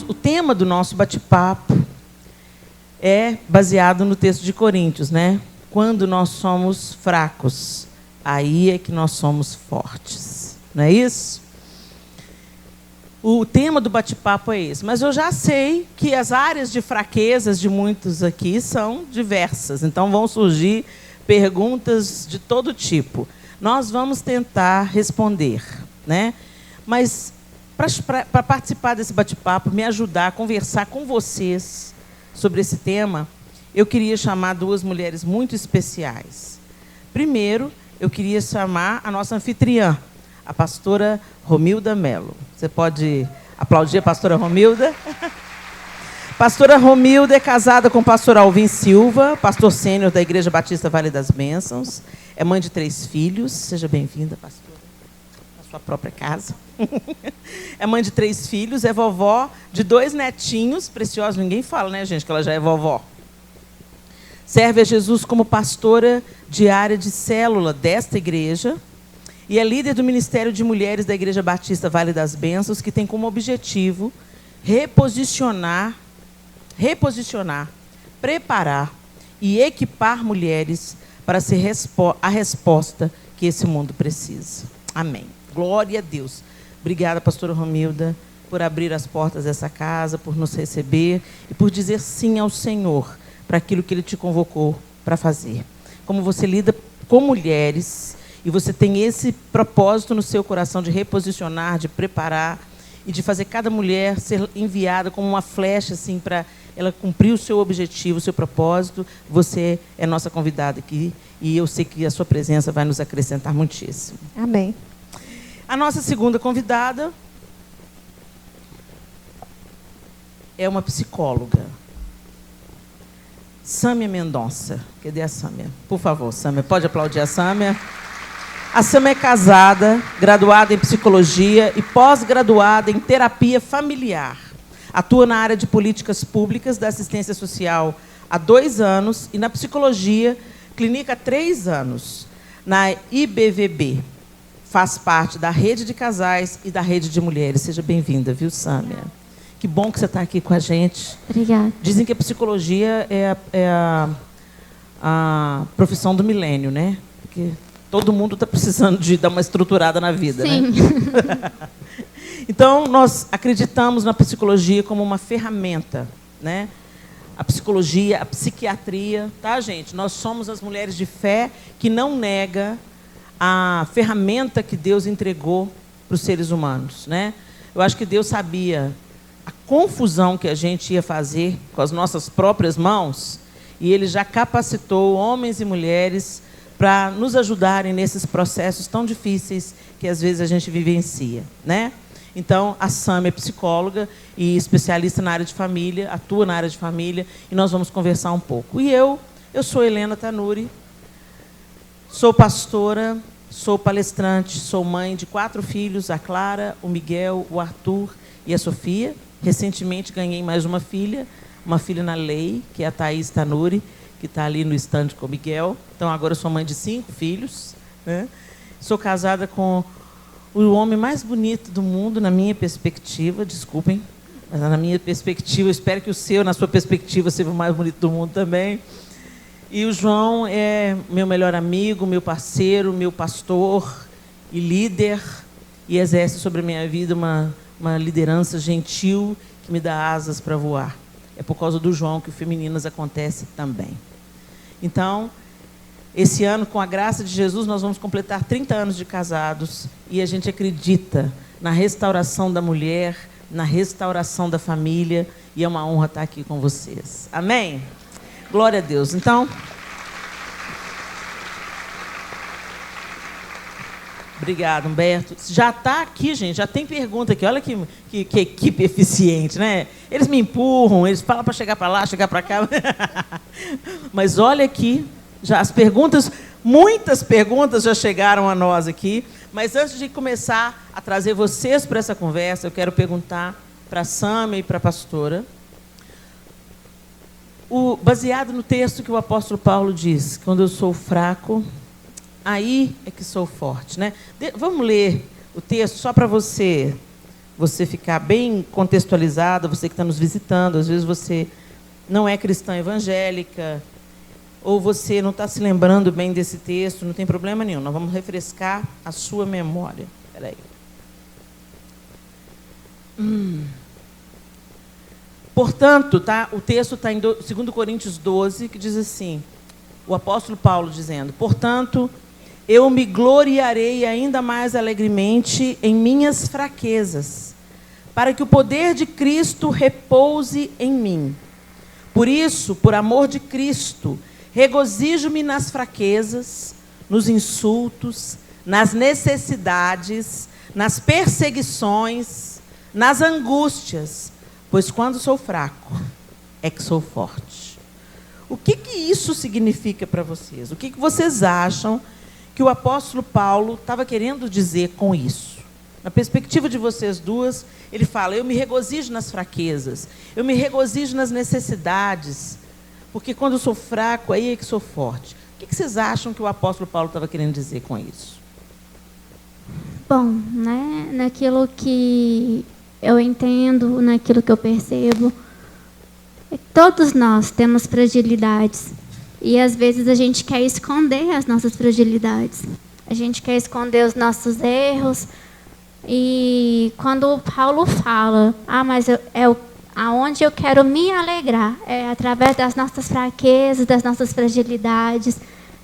o tema do nosso bate-papo é baseado no texto de Coríntios, né? Quando nós somos fracos, aí é que nós somos fortes. Não é isso? O tema do bate-papo é esse. Mas eu já sei que as áreas de fraquezas de muitos aqui são diversas. Então vão surgir perguntas de todo tipo. Nós vamos tentar responder, né? Mas para participar desse bate-papo, me ajudar a conversar com vocês sobre esse tema, eu queria chamar duas mulheres muito especiais. Primeiro, eu queria chamar a nossa anfitriã, a pastora Romilda Mello. Você pode aplaudir a pastora Romilda? Pastora Romilda é casada com o pastor Alvin Silva, pastor sênior da Igreja Batista Vale das Bênçãos. É mãe de 3 filhos. Seja bem-vinda, pastora, na sua própria casa. É mãe de 3 filhos, é vovó de 2 netinhos preciosos. Ninguém fala, né, gente, que ela já é vovó. Serve a Jesus como pastora diária de célula desta igreja e é líder do Ministério de Mulheres da Igreja Batista Vale das Bênçãos, que tem como objetivo reposicionar, preparar e equipar mulheres para ser a resposta que esse mundo precisa. Amém. Glória a Deus. Obrigada, pastora Romilda, por abrir as portas dessa casa, por nos receber e por dizer sim ao Senhor para aquilo que Ele te convocou para fazer. Como você lida com mulheres e você tem esse propósito no seu coração de reposicionar, de preparar e de fazer cada mulher ser enviada como uma flecha assim, para ela cumprir o seu objetivo, o seu propósito, você é nossa convidada aqui e eu sei que a sua presença vai nos acrescentar muitíssimo. Amém. A nossa segunda convidada é uma psicóloga. Sâmia Mendonça. Cadê a Sâmia? Por favor, Sâmia, pode aplaudir a Sâmia. A Sâmia é casada, graduada em psicologia e pós-graduada em terapia familiar. Atua na área de políticas públicas da assistência social há 2 anos e na psicologia clínica há 3 anos, na IBVB. Faz parte da rede de casais e da rede de mulheres. Seja bem-vinda, viu, Sâmia? Que bom que você está aqui com a gente. Obrigada. Dizem que a psicologia é a profissão do milênio, né? Porque todo mundo está precisando de dar uma estruturada na vida, sim, né? Então, nós acreditamos na psicologia como uma ferramenta, né? A psicologia, a psiquiatria, tá, gente? Nós somos as mulheres de fé que não nega a ferramenta que Deus entregou para os seres humanos, né? Eu acho que Deus sabia a confusão que a gente ia fazer com as nossas próprias mãos e Ele já capacitou homens e mulheres para nos ajudarem nesses processos tão difíceis que às vezes a gente vivencia, né? Então, a Sâmia é psicóloga e especialista na área de família, atua na área de família, e nós vamos conversar um pouco. E eu sou Helena Tanuri, sou pastora, sou palestrante, sou mãe de 4 filhos, a Clara, o Miguel, o Arthur e a Sofia. Recentemente ganhei mais uma filha na lei, que é a Thaís Tanuri, que está ali no estande com o Miguel. Então, agora eu sou mãe de 5 filhos, né? Sou casada com o homem mais bonito do mundo, na minha perspectiva, desculpem, mas na minha perspectiva, eu espero que o seu, na sua perspectiva, seja o mais bonito do mundo também. E o João é meu melhor amigo, meu parceiro, meu pastor e líder, e exerce sobre a minha vida uma liderança gentil que me dá asas para voar. É por causa do João que o Femininas acontece também. Então, esse ano, com a graça de Jesus, nós vamos completar 30 anos de casados e a gente acredita na restauração da mulher, na restauração da família, e é uma honra estar aqui com vocês. Amém? Glória a Deus. Então, obrigado, Humberto. Já está aqui, gente, já tem pergunta aqui. Olha que equipe eficiente, né? Eles me empurram, eles falam para chegar para lá, chegar para cá. Mas olha aqui, já as perguntas, muitas perguntas já chegaram a nós aqui. Mas antes de começar a trazer vocês para essa conversa, eu quero perguntar para a Sâmia e para a pastora, baseado no texto que o apóstolo Paulo diz, quando eu sou fraco, aí é que sou forte, né? Vamos ler o texto só para você você ficar bem contextualizada, você que está nos visitando, às vezes você não é cristã evangélica, ou você não está se lembrando bem desse texto, não tem problema nenhum, nós vamos refrescar a sua memória. Espera aí. Portanto, tá, o texto está em 2 Coríntios 12, que diz assim, o apóstolo Paulo dizendo, portanto, eu me gloriarei ainda mais alegremente em minhas fraquezas, para que o poder de Cristo repouse em mim. Por isso, por amor de Cristo, regozijo-me nas fraquezas, nos insultos, nas necessidades, nas perseguições, nas angústias, pois quando sou fraco, é que sou forte. O que isso significa para vocês? O que vocês acham que o apóstolo Paulo estava querendo dizer com isso? Na perspectiva de vocês duas, ele fala, eu me regozijo nas fraquezas, eu me regozijo nas necessidades, porque quando eu sou fraco, aí é que sou forte. O que vocês acham que o apóstolo Paulo estava querendo dizer com isso? Bom, né, naquilo que eu entendo, naquilo que eu percebo, todos nós temos fragilidades. E, às vezes, a gente quer esconder as nossas fragilidades. A gente quer esconder os nossos erros. E quando Paulo fala, mas aonde eu quero me alegrar, é através das nossas fraquezas, das nossas fragilidades,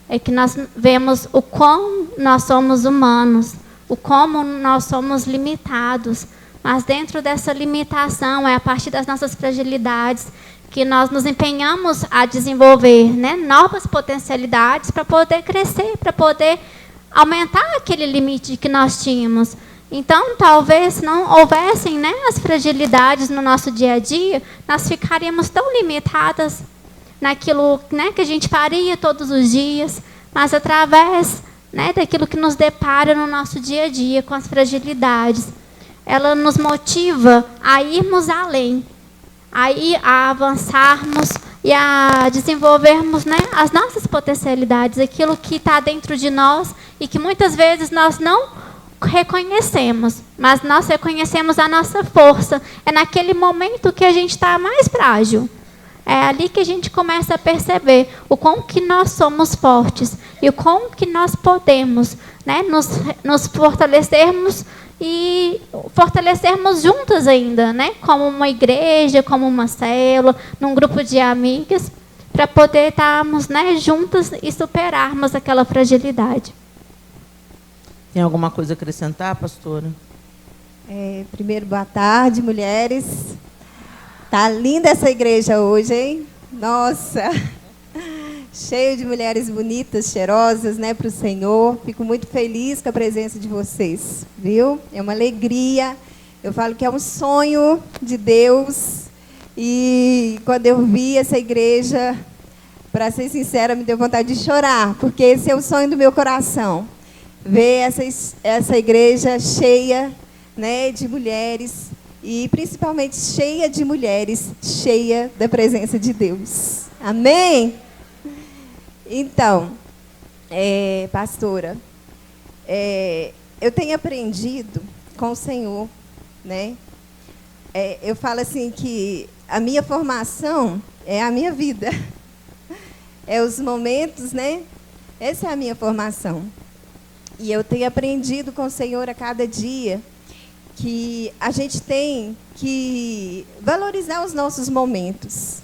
é que nós vemos o quão nós somos humanos, o como nós somos limitados. Mas dentro dessa limitação, é a partir das nossas fragilidades que nós nos empenhamos a desenvolver, né, novas potencialidades para poder crescer, para poder aumentar aquele limite que nós tínhamos. Então, talvez, se não houvessem, né, as fragilidades no nosso dia a dia, nós ficaríamos tão limitadas naquilo, né, que a gente faria todos os dias, mas através, né, daquilo que nos depara no nosso dia a dia, com as fragilidades, ela nos motiva a irmos além, a avançarmos e a desenvolvermos, né, as nossas potencialidades, aquilo que está dentro de nós e que muitas vezes nós não reconhecemos, mas nós reconhecemos a nossa força. É naquele momento que a gente está mais frágil. É ali que a gente começa a perceber o quão que nós somos fortes e o quão que nós podemos, né, nos fortalecermos e fortalecermos juntas ainda, né, como uma igreja, como uma célula, num grupo de amigas, para poder estarmos, né, juntas e superarmos aquela fragilidade. Tem alguma coisa a acrescentar, pastora? Primeiro, boa tarde, mulheres. Tá linda essa igreja hoje, hein? Nossa! Cheio de mulheres bonitas, cheirosas, né, para o Senhor. Fico muito feliz com a presença de vocês, viu? É uma alegria. Eu falo que é um sonho de Deus. E quando eu vi essa igreja, para ser sincera, me deu vontade de chorar, porque esse é o sonho do meu coração. Ver essa igreja cheia, né, de mulheres, e principalmente cheia de mulheres, cheia da presença de Deus. Amém? Então, pastora, eu tenho aprendido com o Senhor, né? Eu falo assim que a minha formação é a minha vida. É os momentos, né? Essa é a minha formação. E eu tenho aprendido com o Senhor a cada dia que a gente tem que valorizar os nossos momentos.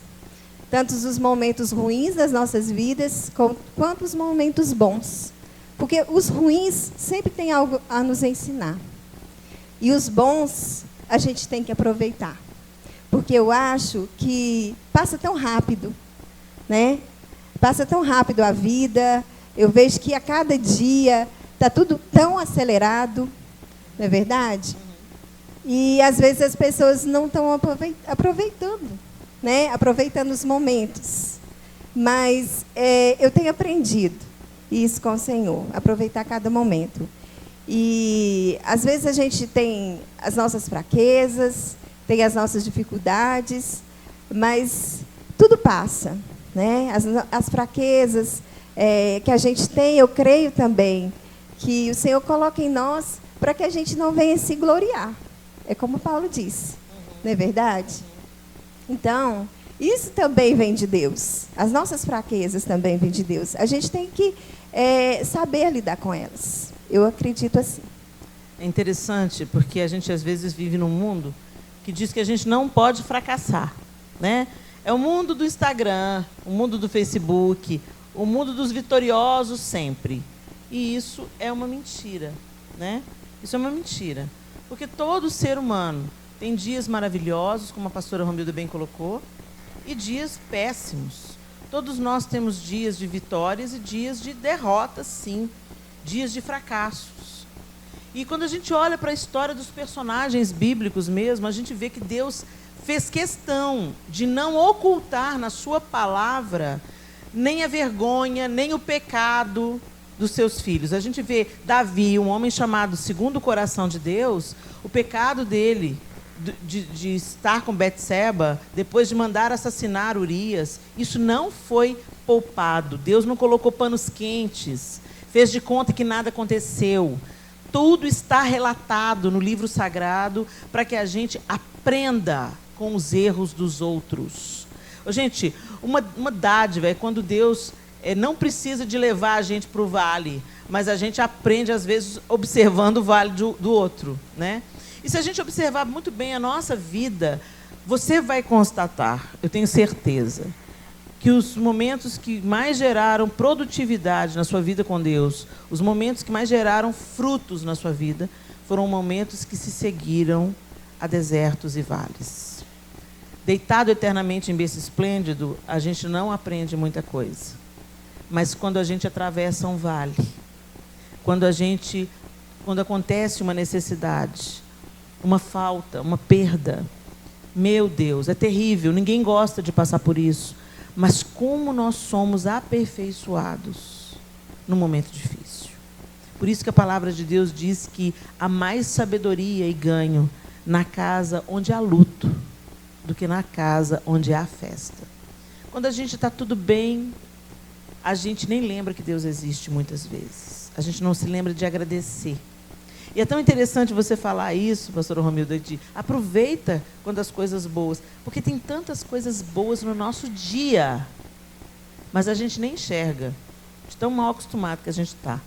Tanto os momentos ruins das nossas vidas, quanto os momentos bons. Porque os ruins sempre têm algo a nos ensinar. E os bons, a gente tem que aproveitar. Porque eu acho que passa tão rápido, né? Passa tão rápido a vida. Eu vejo que a cada dia está tudo tão acelerado, não é verdade? E, às vezes, as pessoas não estão aproveitando, né? Aproveitando os momentos. Mas eu tenho aprendido isso com o Senhor, aproveitar cada momento. E, às vezes, a gente tem as nossas fraquezas, tem as nossas dificuldades, mas tudo passa, né? As fraquezas que a gente tem, eu creio também, que o Senhor coloca em nós para que a gente não venha se gloriar, É como Paulo disse, não é verdade? Então, isso também vem de Deus. As nossas fraquezas também vêm de Deus. A gente tem que saber lidar com elas. Eu acredito assim. É interessante, porque a gente às vezes vive num mundo que diz que a gente não pode fracassar, né? É o mundo do Instagram, o mundo do Facebook, o mundo dos vitoriosos sempre. E isso é uma mentira, né? Isso é uma mentira. Porque todo ser humano tem dias maravilhosos, como a pastora Romilda bem colocou, e dias péssimos. Todos nós temos dias de vitórias e dias de derrotas, sim. Dias de fracassos. E quando a gente olha para a história dos personagens bíblicos mesmo, a gente vê que Deus fez questão de não ocultar na sua palavra nem a vergonha, nem o pecado dos seus filhos. A gente vê Davi, um homem chamado segundo o coração de Deus, o pecado dele de estar com Betseba, depois de mandar assassinar Urias, isso não foi poupado. Deus não colocou panos quentes, fez de conta que nada aconteceu. Tudo está relatado no livro sagrado para que a gente aprenda com os erros dos outros. Gente, uma dádiva é quando Deus não precisa de levar a gente para o vale, mas a gente aprende, às vezes, observando o vale do outro, né? E se a gente observar muito bem a nossa vida, você vai constatar, eu tenho certeza, que os momentos que mais geraram produtividade na sua vida com Deus, os momentos que mais geraram frutos na sua vida, foram momentos que se seguiram a desertos e vales. Deitado eternamente em berço esplêndido, a gente não aprende muita coisa. Mas quando a gente atravessa um vale, quando acontece uma necessidade, uma falta, uma perda, meu Deus, é terrível, ninguém gosta de passar por isso. Mas como nós somos aperfeiçoados no momento difícil. Por isso que a palavra de Deus diz que há mais sabedoria e ganho na casa onde há luto do que na casa onde há festa. Quando a gente está tudo bem, a gente nem lembra que Deus existe muitas vezes. A gente não se lembra de agradecer. E é tão interessante você falar isso, pastora Romilda, de aproveita quando as coisas boas, porque tem tantas coisas boas no nosso dia, mas a gente nem enxerga, de tão mal acostumado que a gente está,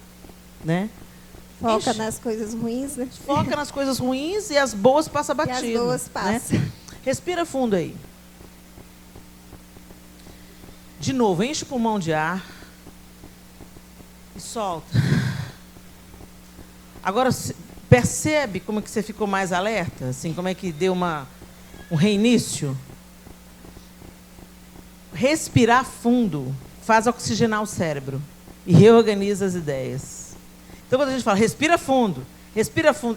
né? Foca nas coisas ruins, né? Foca nas coisas ruins e as boas passa batido. E as boas passam. Né? Respira fundo aí. De novo, enche o pulmão de ar e solta. Agora, percebe como é que você ficou mais alerta? Assim, como é que deu um reinício? Respirar fundo faz oxigenar o cérebro e reorganiza as ideias. Então, quando a gente fala respira fundo,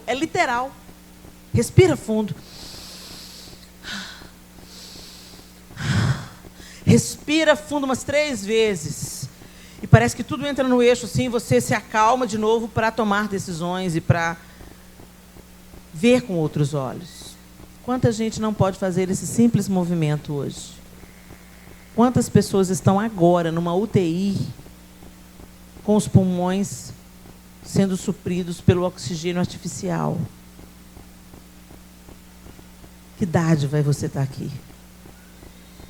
é literal. Respira fundo. Respira fundo umas 3 vezes. E parece que tudo entra no eixo, assim, você se acalma de novo para tomar decisões e para ver com outros olhos. Quanta gente não pode fazer esse simples movimento hoje? Quantas pessoas estão agora numa UTI com os pulmões sendo supridos pelo oxigênio artificial? Que dádiva é você estar aqui?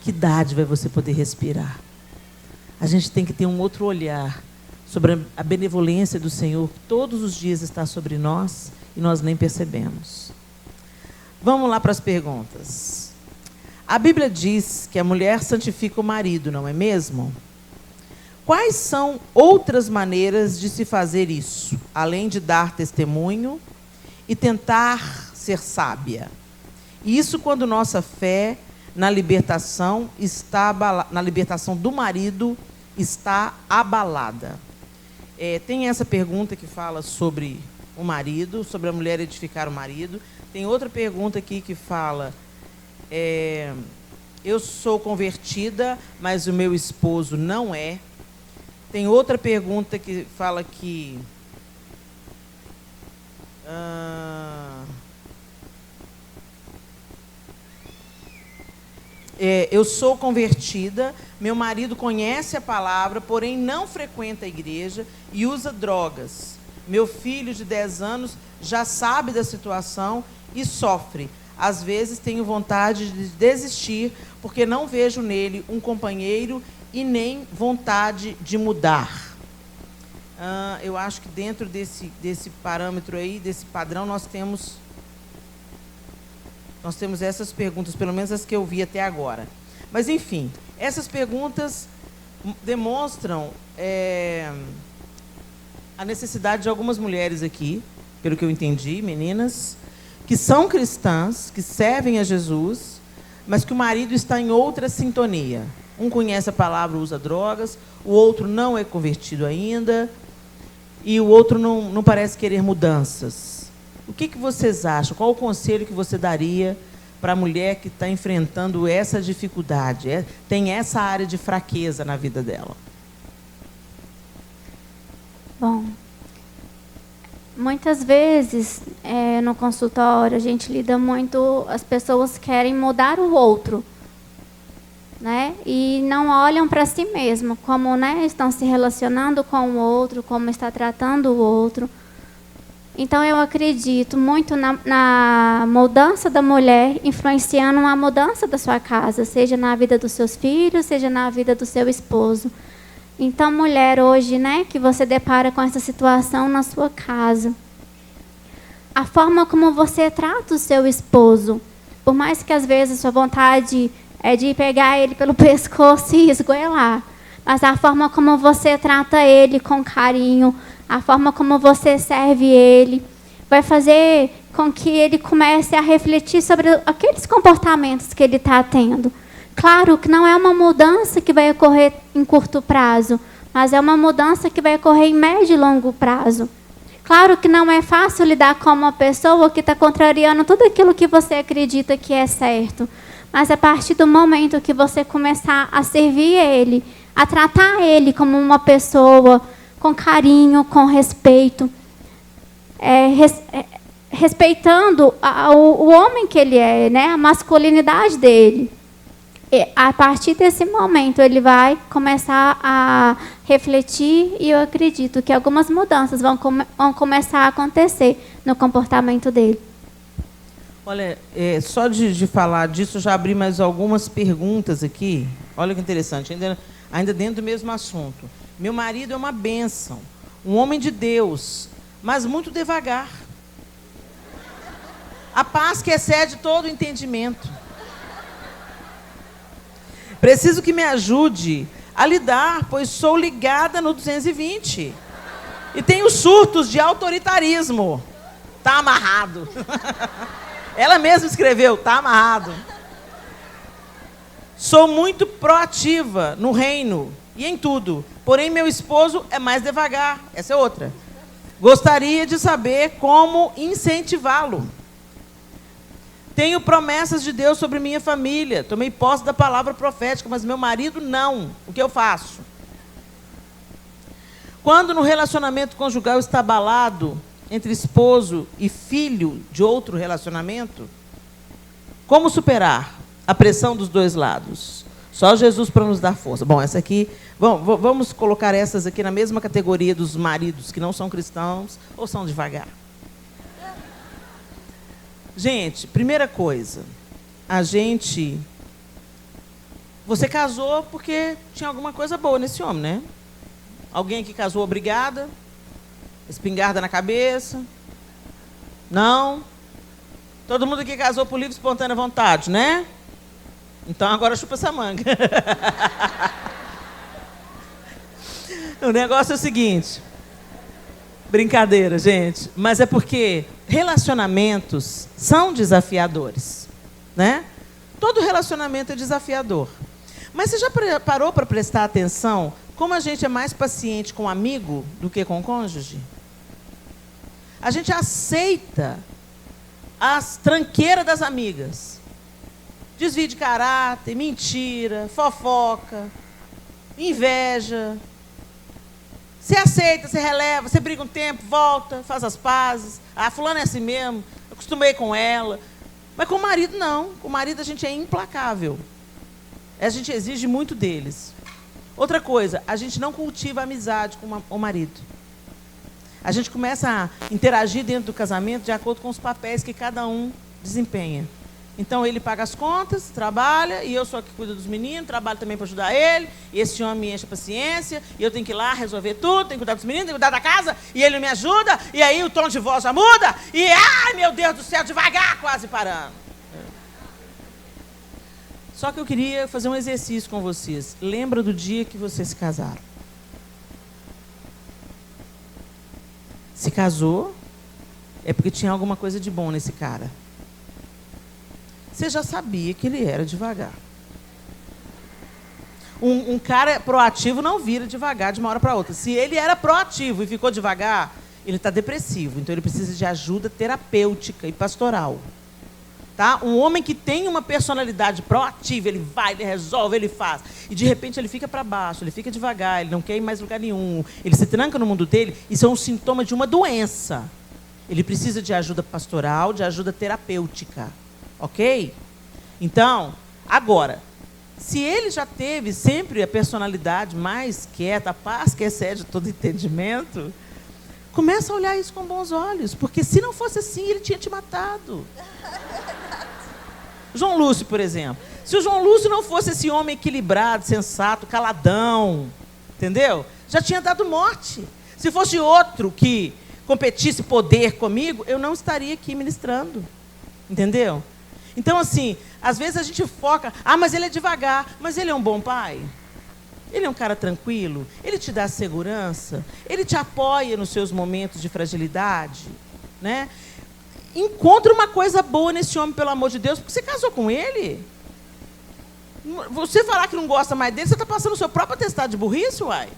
Que dádiva é você poder respirar? A gente tem que ter um outro olhar sobre a benevolência do Senhor, que todos os dias está sobre nós e nós nem percebemos. Vamos lá para as perguntas. A Bíblia diz que a mulher santifica o marido, não é mesmo? Quais são outras maneiras de se fazer isso, além de dar testemunho e tentar ser sábia? Isso quando nossa fé na libertação do marido está abalada. Tem essa pergunta que fala sobre o marido, sobre a mulher edificar o marido. Tem outra pergunta aqui que fala, eu sou convertida, mas o meu esposo não é. Tem outra pergunta que fala que eu sou convertida, meu marido conhece a palavra, porém não frequenta a igreja e usa drogas. Meu filho de 10 anos já sabe da situação e sofre. Às vezes tenho vontade de desistir, porque não vejo nele um companheiro e nem vontade de mudar. Eu acho que dentro desse parâmetro aí, desse padrão, nós temos essas perguntas, pelo menos as que eu vi até agora. Mas, enfim, essas perguntas demonstram a necessidade de algumas mulheres aqui, pelo que eu entendi, meninas, que são cristãs, que servem a Jesus, mas que o marido está em outra sintonia. Um conhece a palavra, usa drogas, o outro não é convertido ainda, e o outro não parece querer mudanças. O que vocês acham? Qual o conselho que você daria para a mulher que está enfrentando essa dificuldade, tem essa área de fraqueza na vida dela? Bom, muitas vezes no consultório a gente lida muito, as pessoas querem mudar o outro, né? E não olham para si mesmo, como, né, estão se relacionando com o outro, como está tratando o outro. Então, eu acredito muito na mudança da mulher, influenciando a mudança da sua casa, seja na vida dos seus filhos, seja na vida do seu esposo. Então, mulher, hoje, né, que você depara com essa situação na sua casa, a forma como você trata o seu esposo, por mais que às vezes a sua vontade é de pegar ele pelo pescoço e esgoelar, mas a forma como você trata ele com carinho, a forma como você serve ele, vai fazer com que ele comece a refletir sobre aqueles comportamentos que ele está tendo. Claro que não é uma mudança que vai ocorrer em curto prazo, mas é uma mudança que vai ocorrer em médio e longo prazo. Claro que não é fácil lidar com uma pessoa que está contrariando tudo aquilo que você acredita que é certo. Mas a partir do momento que você começar a servir ele, a tratar ele como uma pessoa com carinho, com respeito, respeitando o homem que ele é, né, a masculinidade dele. E a partir desse momento, ele vai começar a refletir e eu acredito que algumas mudanças vão começar a acontecer no comportamento dele. Olha, só de falar disso, eu já abri mais algumas perguntas aqui. Olha que interessante, ainda dentro do mesmo assunto. Meu marido é uma bênção, um homem de Deus, mas muito devagar. A paz que excede todo o entendimento. Preciso que me ajude a lidar, pois sou ligada no 220. E tenho surtos de autoritarismo. Está amarrado. Ela mesma escreveu, está amarrado. Sou muito proativa no reino e em tudo. Porém, meu esposo é mais devagar. Essa é outra. Gostaria de saber como incentivá-lo. Tenho promessas de Deus sobre minha família. Tomei posse da palavra profética, mas meu marido não. O que eu faço? Quando no relacionamento conjugal está abalado entre esposo e filho de outro relacionamento, como superar a pressão dos dois lados? Só Jesus para nos dar força. Bom, essa aqui, vamos colocar essas aqui na mesma categoria dos maridos que não são cristãos ou são devagar. Gente, primeira coisa, você casou porque tinha alguma coisa boa nesse homem, né? Alguém que casou obrigada? Espingarda na cabeça? Não? Todo mundo aqui casou por livre e espontânea vontade, né? Então agora chupa essa manga. O negócio é o seguinte. Brincadeira, gente. Mas é porque relacionamentos são desafiadores, né? Todo relacionamento é desafiador. Mas você já parou para prestar atenção como a gente é mais paciente com amigo do que com cônjuge? A gente aceita as tranqueiras das amigas. Desvio de caráter, mentira, fofoca, inveja. Você aceita, você releva, você briga um tempo, volta, faz as pazes. Ah, fulano é assim mesmo, eu acostumei com ela. Mas com o marido, não. Com o marido a gente é implacável. A gente exige muito deles. Outra coisa, a gente não cultiva amizade com o marido. A gente começa a interagir dentro do casamento de acordo com os papéis que cada um desempenha. Então, ele paga as contas, trabalha, e eu sou a que cuida dos meninos, trabalho também para ajudar ele, e esse homem me enche a paciência, e eu tenho que ir lá resolver tudo, tenho que cuidar dos meninos, tenho que cuidar da casa, e ele me ajuda, e aí o tom de voz já muda, e, ai, meu Deus do céu, devagar, quase parando. Só que eu queria fazer um exercício com vocês. Lembra do dia que vocês se casaram? Se casou, é porque tinha alguma coisa de bom nesse cara. Você já sabia que ele era devagar. Um cara proativo não vira devagar de uma hora para outra. Se ele era proativo e ficou devagar, ele está depressivo. Então, ele precisa de ajuda terapêutica e pastoral. Tá? Um homem que tem uma personalidade proativa, ele vai, ele resolve, ele faz. E, de repente, ele fica para baixo, ele fica devagar, ele não quer ir mais lugar nenhum. Ele se tranca no mundo dele. Isso é um sintoma de uma doença. Ele precisa de ajuda pastoral, de ajuda terapêutica. Ok? Então, agora, se ele já teve sempre a personalidade mais quieta, a paz que excede todo entendimento, começa a olhar isso com bons olhos, porque se não fosse assim, ele tinha te matado. João Lúcio, por exemplo. Se o João Lúcio não fosse esse homem equilibrado, sensato, caladão, entendeu? Já tinha dado morte. Se fosse outro que competisse poder comigo, eu não estaria aqui ministrando. Entendeu? Então, assim, às vezes a gente foca, mas ele é devagar, mas ele é um bom pai? Ele é um cara tranquilo? Ele te dá segurança? Ele te apoia nos seus momentos de fragilidade? Né? Encontre uma coisa boa nesse homem, pelo amor de Deus, porque você casou com ele. Você falar que não gosta mais dele, você está passando o seu próprio atestado de burrice, uai.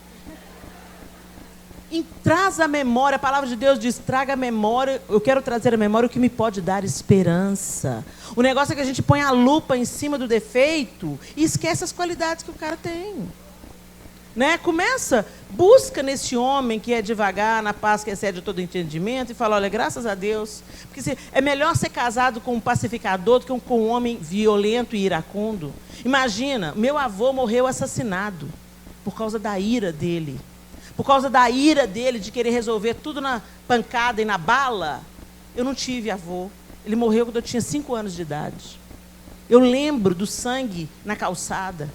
Traz a memória, a palavra de Deus diz, traga a memória, eu quero trazer a memória o que me pode dar esperança. O negócio é que a gente põe a lupa em cima do defeito e esquece as qualidades que o cara tem. Né? Busca nesse homem que é devagar, na paz que excede todo entendimento, e fala, olha, graças a Deus, porque é melhor ser casado com um pacificador do que com um homem violento e iracundo. Imagina, meu avô morreu assassinado por causa da ira dele. Por causa da ira dele de querer resolver tudo na pancada e na bala, eu não tive avô. Ele morreu quando eu tinha 5 anos de idade. Eu lembro do sangue na calçada.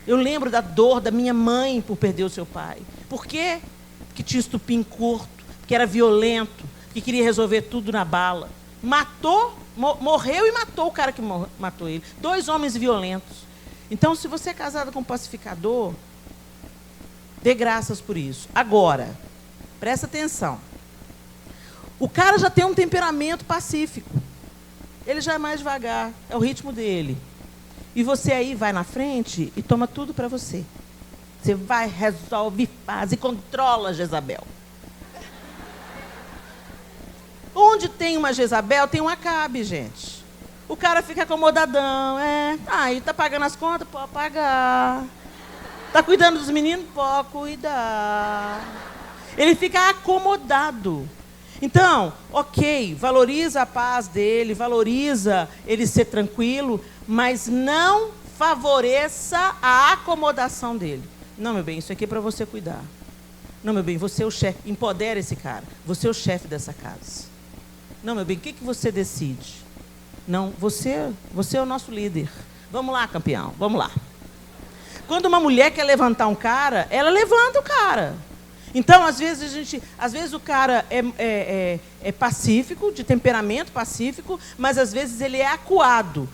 Eu lembro da dor da minha mãe por perder o seu pai. Por quê? Porque tinha estupim curto, porque era violento, porque queria resolver tudo na bala. Morreu e matou o cara que matou ele. 2 homens violentos. Então, se você é casado com um pacificador, dê graças por isso. Agora, presta atenção. O cara já tem um temperamento pacífico. Ele já é mais devagar, é o ritmo dele. E você aí vai na frente e toma tudo para você. Você vai, resolve, faz e controla Jezabel. Onde tem uma Jezabel, tem um Acabe, gente. O cara fica acomodadão. Ele está pagando as contas? Pode pagar. Está cuidando dos meninos? Pode cuidar. Ele fica acomodado. Então, ok, valoriza a paz dele, valoriza ele ser tranquilo, mas não favoreça a acomodação dele. Não, meu bem, isso aqui é para você cuidar. Não, meu bem, você é o chefe, empodera esse cara. Você é o chefe dessa casa. Não, meu bem, o que você decide? Não, você é o nosso líder. Vamos lá, campeão, vamos lá. Quando uma mulher quer levantar um cara, ela levanta o cara. Então, às vezes o cara é pacífico, de temperamento pacífico, mas às vezes ele é acuado.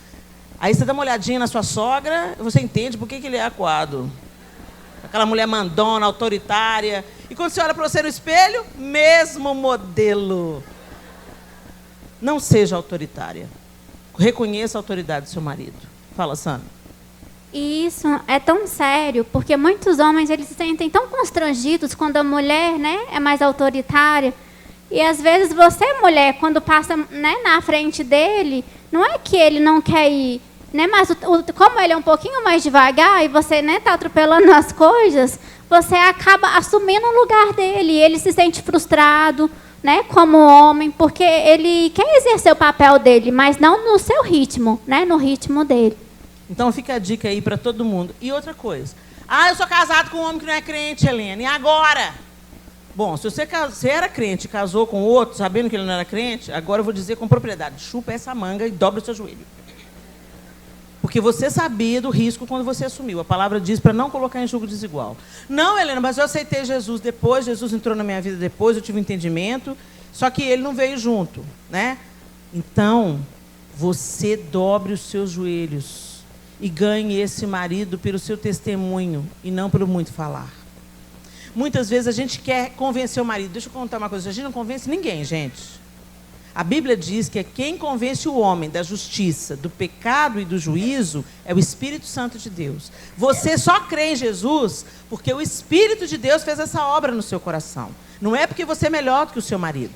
Aí você dá uma olhadinha na sua sogra, você entende por que ele é acuado. Aquela mulher mandona, autoritária. E quando você olha para você no espelho, mesmo modelo. Não seja autoritária. Reconheça a autoridade do seu marido. Fala, Sandra. E isso é tão sério, porque muitos homens eles se sentem tão constrangidos quando a mulher, né, é mais autoritária. E às vezes você, mulher, quando passa, né, na frente dele, não é que ele não quer ir, né, mas como ele é um pouquinho mais devagar e você, né, tá atropelando as coisas, você acaba assumindo o lugar dele. E ele se sente frustrado, né, como homem, porque ele quer exercer o papel dele, mas não no seu ritmo, né, no ritmo dele. Então fica a dica aí para todo mundo. E outra coisa. Eu sou casado com um homem que não é crente, Helena. E agora? Bom, se você era crente e casou com outro, sabendo que ele não era crente, agora eu vou dizer com propriedade, chupa essa manga e dobra o seu joelho. Porque você sabia do risco quando você assumiu. A palavra diz para não colocar em julgo desigual. Não, Helena, mas eu aceitei Jesus depois, Jesus entrou na minha vida depois, eu tive um entendimento, só que ele não veio junto, né? Então, você dobre os seus joelhos e ganhe esse marido pelo seu testemunho e não pelo muito falar. Muitas vezes a gente quer convencer o marido. Deixa eu contar uma coisa, a gente não convence ninguém, gente. A Bíblia diz que quem convence o homem da justiça, do pecado e do juízo é o Espírito Santo de Deus. Você só crê em Jesus porque o Espírito de Deus fez essa obra no seu coração. Não é porque você é melhor do que o seu marido.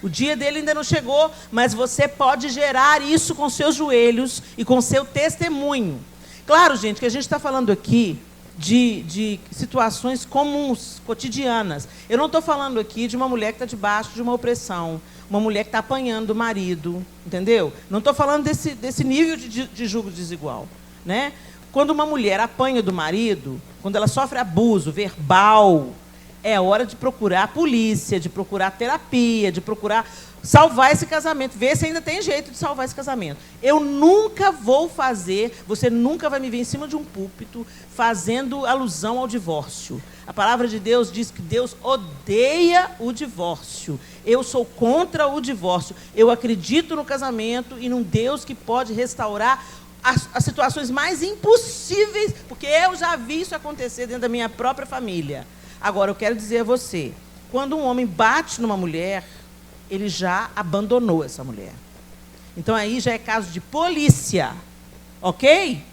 O dia dele ainda não chegou, mas você pode gerar isso com seus joelhos e com seu testemunho. Claro, gente, que a gente está falando aqui de situações comuns, cotidianas. Eu não estou falando aqui de uma mulher que está debaixo de uma opressão, uma mulher que está apanhando do marido, entendeu? Não estou falando desse nível de julgo desigual, né? Quando uma mulher apanha do marido, quando ela sofre abuso verbal, é hora de procurar a polícia, de procurar terapia, de procurar salvar esse casamento, ver se ainda tem jeito de salvar esse casamento. Eu nunca vou fazer, você nunca vai me ver em cima de um púlpito fazendo alusão ao divórcio. A palavra de Deus diz que Deus odeia o divórcio. Eu sou contra o divórcio. Eu acredito no casamento e num Deus que pode restaurar as situações mais impossíveis, porque eu já vi isso acontecer dentro da minha própria família. Agora, eu quero dizer a você, quando um homem bate numa mulher, ele já abandonou essa mulher. Então, aí já é caso de polícia, ok?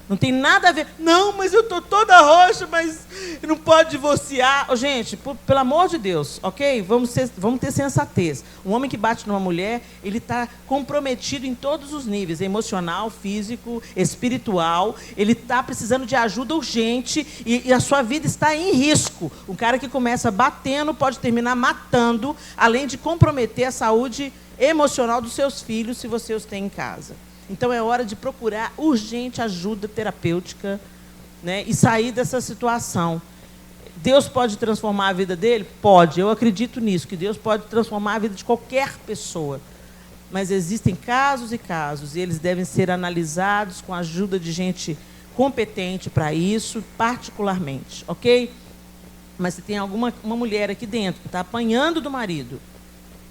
Não tem nada a ver. Não, mas eu estou toda roxa, mas não pode divorciar. Oh, gente, pelo amor de Deus, ok? Vamos ter sensatez. Um homem que bate numa mulher, ele está comprometido em todos os níveis, emocional, físico, espiritual. Ele está precisando de ajuda urgente e a sua vida está em risco. Um cara que começa batendo pode terminar matando, além de comprometer a saúde emocional dos seus filhos, se você os tem em casa. Então, é hora de procurar urgente ajuda terapêutica, né, e sair dessa situação. Deus pode transformar a vida dele? Pode. Eu acredito nisso, que Deus pode transformar a vida de qualquer pessoa. Mas existem casos e casos, e eles devem ser analisados com a ajuda de gente competente para isso, particularmente, ok? Mas se tem uma mulher aqui dentro que está apanhando do marido,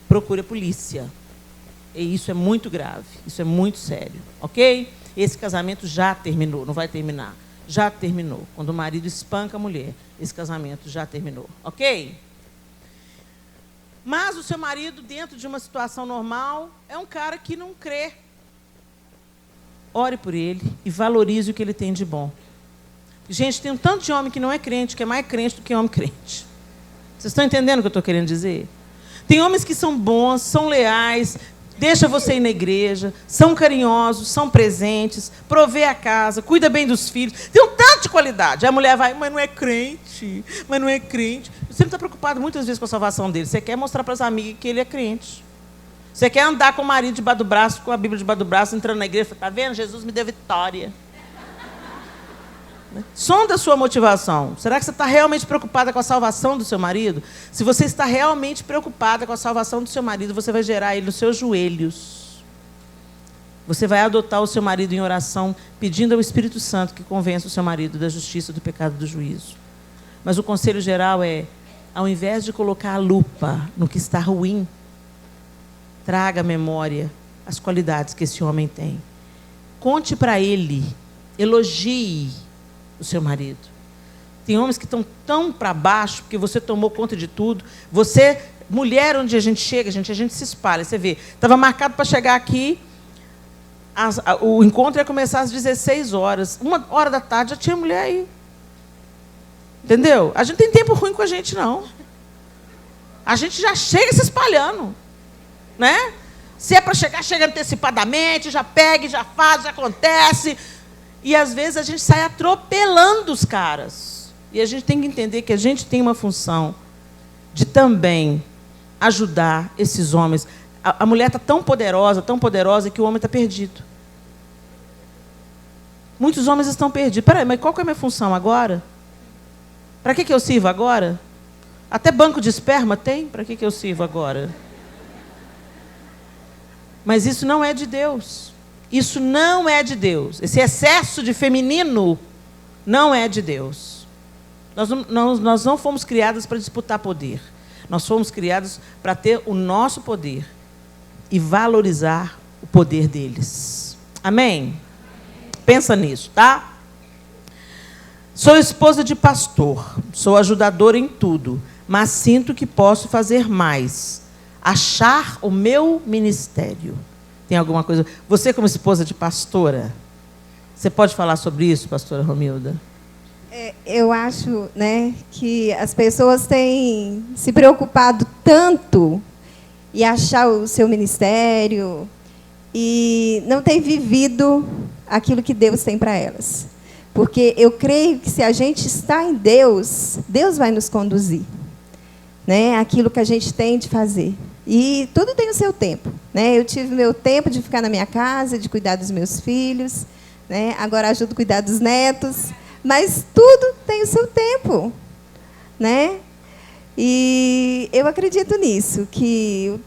procure a polícia. E isso é muito grave, isso é muito sério, ok? Esse casamento já terminou, não vai terminar. Já terminou. Quando o marido espanca a mulher, esse casamento já terminou, ok? Mas o seu marido, dentro de uma situação normal, é um cara que não crê. Ore por ele e valorize o que ele tem de bom. Gente, tem um tanto de homem que não é crente, que é mais crente do que homem crente. Vocês estão entendendo o que eu estou querendo dizer? Tem homens que são bons, são leais, deixa você ir na igreja, são carinhosos, são presentes, provê a casa, cuida bem dos filhos. Tem um tanto de qualidade. A mulher vai, mas não é crente, mas não é crente. Você não está preocupado muitas vezes com a salvação dele. Você quer mostrar para as amigas que ele é crente. Você quer andar com o marido debaixo do braço, com a Bíblia debaixo do braço, entrando na igreja, está vendo? Jesus me deu vitória. Sonda a sua motivação. Será que você está realmente preocupada com a salvação do seu marido? Se você está realmente preocupada com a salvação do seu marido, você vai gerar ele nos seus joelhos. Você vai adotar o seu marido em oração, pedindo ao Espírito Santo que convença o seu marido da justiça, do pecado e do juízo. Mas o conselho geral é, ao invés de colocar a lupa no que está ruim, traga à memória as qualidades que esse homem tem. Conte para ele, elogie o seu marido. Tem homens que estão tão para baixo, porque você tomou conta de tudo. Você, mulher, onde a gente chega, a gente se espalha. Você vê, estava marcado para chegar aqui, o encontro ia começar às 16 horas. 1h da tarde já tinha mulher aí. Entendeu? A gente não tem tempo ruim com a gente, não. A gente já chega se espalhando. Né? Se é para chegar, chega antecipadamente, já pega, já faz, já acontece. E, às vezes, a gente sai atropelando os caras. E a gente tem que entender que a gente tem uma função de também ajudar esses homens. A mulher está tão poderosa, que o homem está perdido. Muitos homens estão perdidos. Peraí, mas qual que é a minha função agora? Para que eu sirvo agora? Até banco de esperma tem? Para que eu sirvo agora? Mas isso não é de Deus. Isso não é de Deus. Esse excesso de feminino não é de Deus. Nós não fomos criadas para disputar poder. Nós fomos criados para ter o nosso poder e valorizar o poder deles. Amém? Pensa nisso, tá? Sou esposa de pastor, sou ajudadora em tudo, mas sinto que posso fazer mais. Achar o meu ministério. Tem alguma coisa? Você, como esposa de pastora, você pode falar sobre isso, pastora Romilda? Eu acho, né, que as pessoas têm se preocupado tanto em achar o seu ministério e não têm vivido aquilo que Deus tem para elas. Porque eu creio que se a gente está em Deus, Deus vai nos conduzir, né, aquilo que a gente tem de fazer. E tudo tem o seu tempo, né? Eu tive meu tempo de ficar na minha casa, de cuidar dos meus filhos, né? Agora ajudo a cuidar dos netos, mas tudo tem o seu tempo, né? E eu acredito nisso, que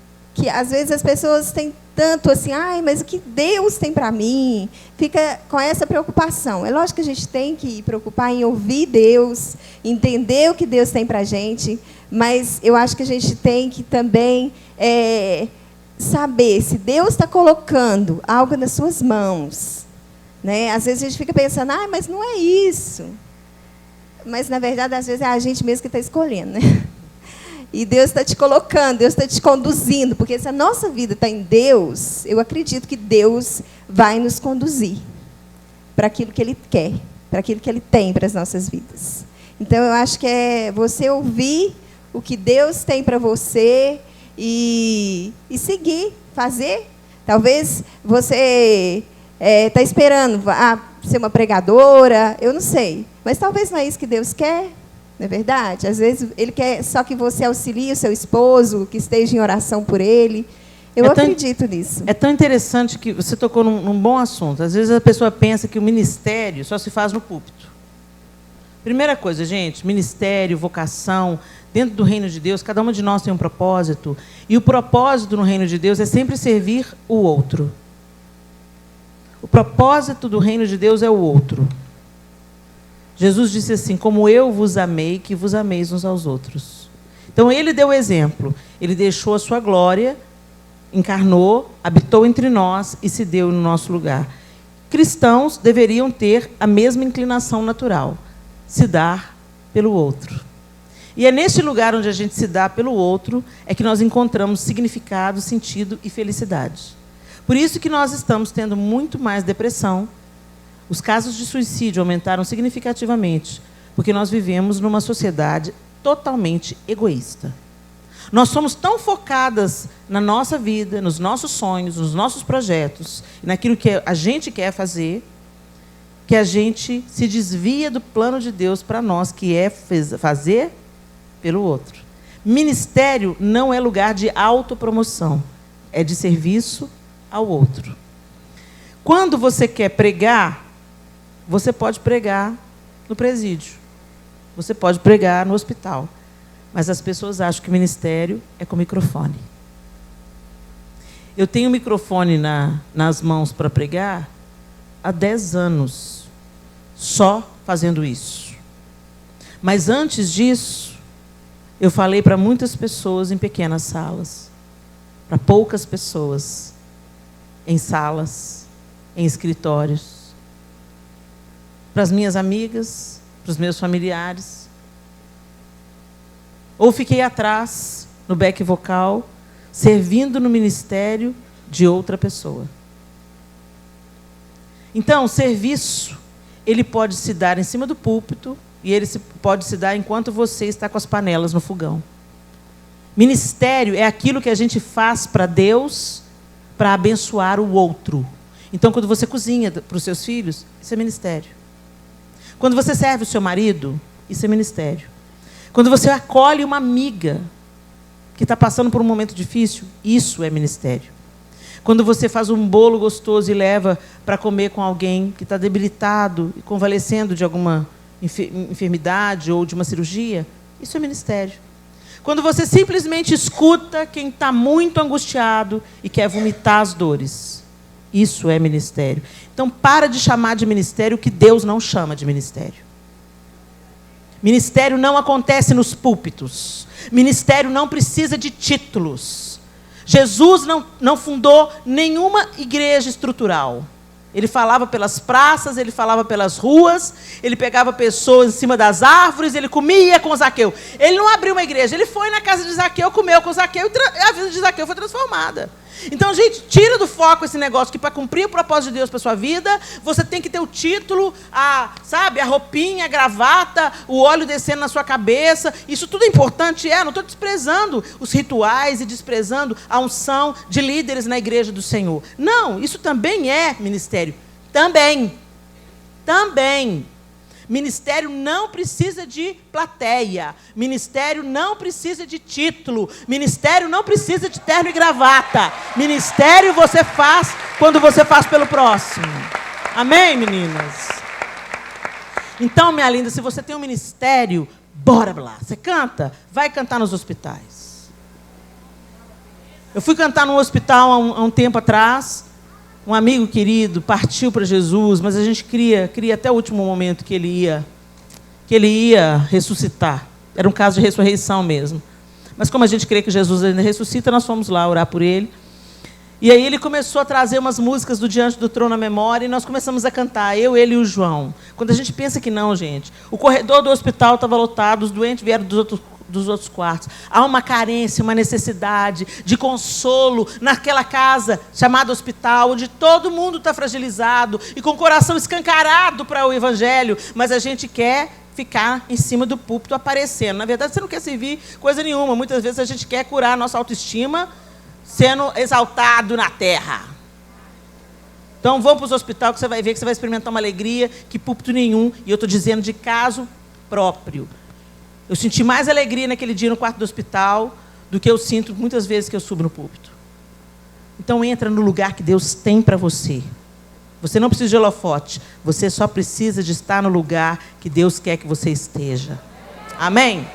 às vezes as pessoas têm tanto assim, ai, mas o que Deus tem para mim? Fica com essa preocupação. É lógico que a gente tem que preocupar em ouvir Deus, entender o que Deus tem para a gente, mas eu acho que a gente tem que também saber se Deus está colocando algo nas suas mãos, né? Às vezes a gente fica pensando, ah, mas não é isso. Mas, na verdade, às vezes é a gente mesmo que está escolhendo, né? E Deus está te colocando, Deus está te conduzindo, porque se a nossa vida está em Deus, eu acredito que Deus vai nos conduzir para aquilo que Ele quer, para aquilo que Ele tem para as nossas vidas. Então, eu acho que é você ouvir o que Deus tem para você e seguir, fazer. Talvez você está esperando ser uma pregadora, eu não sei. Mas talvez não é isso que Deus quer, não é verdade? Às vezes Ele quer só que você auxilie o seu esposo, que esteja em oração por ele. Eu acredito nisso. É tão interessante que você tocou num bom assunto. Às vezes a pessoa pensa que o ministério só se faz no púlpito. Primeira coisa, gente, ministério, vocação, dentro do reino de Deus, cada uma de nós tem um propósito. E o propósito no reino de Deus é sempre servir o outro. O propósito do reino de Deus é o outro. Jesus disse assim, como eu vos amei, que vos ameis uns aos outros. Então, Ele deu o exemplo. Ele deixou a sua glória, encarnou, habitou entre nós e se deu no nosso lugar. Cristãos deveriam ter a mesma inclinação natural, se dar pelo outro. E é neste lugar onde a gente se dá pelo outro é que nós encontramos significado, sentido e felicidade. Por isso que nós estamos tendo muito mais depressão. Os casos de suicídio aumentaram significativamente, porque nós vivemos numa sociedade totalmente egoísta. Nós somos tão focadas na nossa vida, nos nossos sonhos, nos nossos projetos, naquilo que a gente quer fazer, que a gente se desvia do plano de Deus para nós, que é fazer pelo outro. Ministério não é lugar de autopromoção, é de serviço ao outro. Quando você quer pregar, você pode pregar no presídio, você pode pregar no hospital, mas as pessoas acham que ministério é com microfone. Eu tenho um microfone nas mãos para pregar há 10 anos, só fazendo isso. Mas antes disso, eu falei para muitas pessoas em pequenas salas, para poucas pessoas, em salas, em escritórios, para as minhas amigas, para os meus familiares. Ou fiquei atrás, no back vocal, servindo no ministério de outra pessoa. Então, serviço, ele pode se dar em cima do púlpito e ele pode se dar enquanto você está com as panelas no fogão. Ministério é aquilo que a gente faz para Deus, para abençoar o outro. Então, quando você cozinha para os seus filhos, isso é ministério. Quando você serve o seu marido, isso é ministério. Quando você acolhe uma amiga que está passando por um momento difícil, isso é ministério. Quando você faz um bolo gostoso e leva para comer com alguém que está debilitado e convalescendo de alguma enfermidade ou de uma cirurgia, isso é ministério. Quando você simplesmente escuta quem está muito angustiado e quer vomitar as dores. Isso é ministério. Então, para de chamar de ministério o que Deus não chama de ministério. Ministério não acontece nos púlpitos. Ministério não precisa de títulos. Jesus não fundou nenhuma igreja estrutural. Ele falava pelas praças, ele falava pelas ruas, ele pegava pessoas em cima das árvores, ele comia com Zaqueu. Ele não abriu uma igreja, ele foi na casa de Zaqueu, comeu com Zaqueu e a vida de Zaqueu foi transformada. Então, gente, tira do foco esse negócio que para cumprir o propósito de Deus para a sua vida, você tem que ter o título, a roupinha, a gravata, o óleo descendo na sua cabeça. Isso tudo é importante, não estou desprezando os rituais e desprezando a unção de líderes na igreja do Senhor. Não, isso também é ministério. Também. Ministério não precisa de plateia. Ministério não precisa de título. Ministério não precisa de terno e gravata. Ministério você faz quando você faz pelo próximo. Amém, meninas? Então, minha linda, se você tem um ministério, bora lá. Você canta? Vai cantar nos hospitais. Eu fui cantar num hospital há um tempo atrás. Um amigo querido partiu para Jesus, mas a gente cria até o último momento que ele ia ressuscitar. Era um caso de ressurreição mesmo. Mas como a gente crê que Jesus ainda ressuscita, nós fomos lá orar por ele. E aí ele começou a trazer umas músicas do Diante do Trono à memória e nós começamos a cantar, eu, ele e o João. Quando a gente pensa que não, gente, o corredor do hospital estava lotado, os doentes vieram dos outros quartos. Há uma carência, uma necessidade de consolo naquela casa chamada hospital, onde todo mundo está fragilizado e com o coração escancarado para o evangelho, mas a gente quer ficar em cima do púlpito aparecendo. Na verdade, você não quer servir coisa nenhuma. Muitas vezes a gente quer curar a nossa autoestima sendo exaltado na terra. Então, vão para os hospitais que você vai ver que você vai experimentar uma alegria que púlpito nenhum, e eu estou dizendo de caso próprio. Eu senti mais alegria naquele dia no quarto do hospital do que eu sinto muitas vezes que eu subo no púlpito. Então entra no lugar que Deus tem para você. Você não precisa de holofote. Você só precisa de estar no lugar que Deus quer que você esteja. Amém?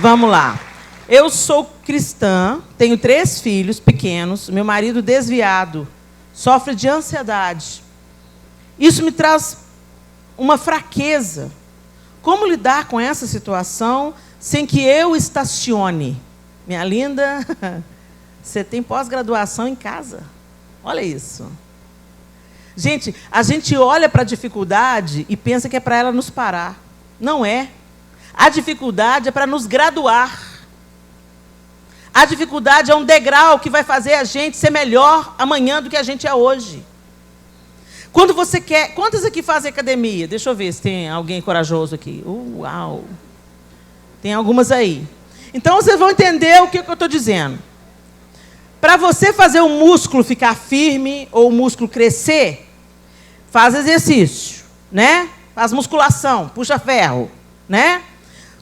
Vamos lá. Eu sou cristã, tenho 3 filhos pequenos, meu marido desviado, sofre de ansiedade. Isso me traz uma fraqueza. Como lidar com essa situação sem que eu estacione? Minha linda, você tem pós-graduação em casa. Olha isso. Gente, a gente olha para a dificuldade e pensa que é para ela nos parar. Não é. A dificuldade é para nos graduar. A dificuldade é um degrau que vai fazer a gente ser melhor amanhã do que a gente é hoje. Quando você quer... Quantos aqui fazem academia? Deixa eu ver se tem alguém corajoso aqui. Uau! Tem algumas aí. Então, vocês vão entender o que eu estou dizendo. Para você fazer o músculo ficar firme ou o músculo crescer, faz exercício, né? Faz musculação, puxa ferro, né?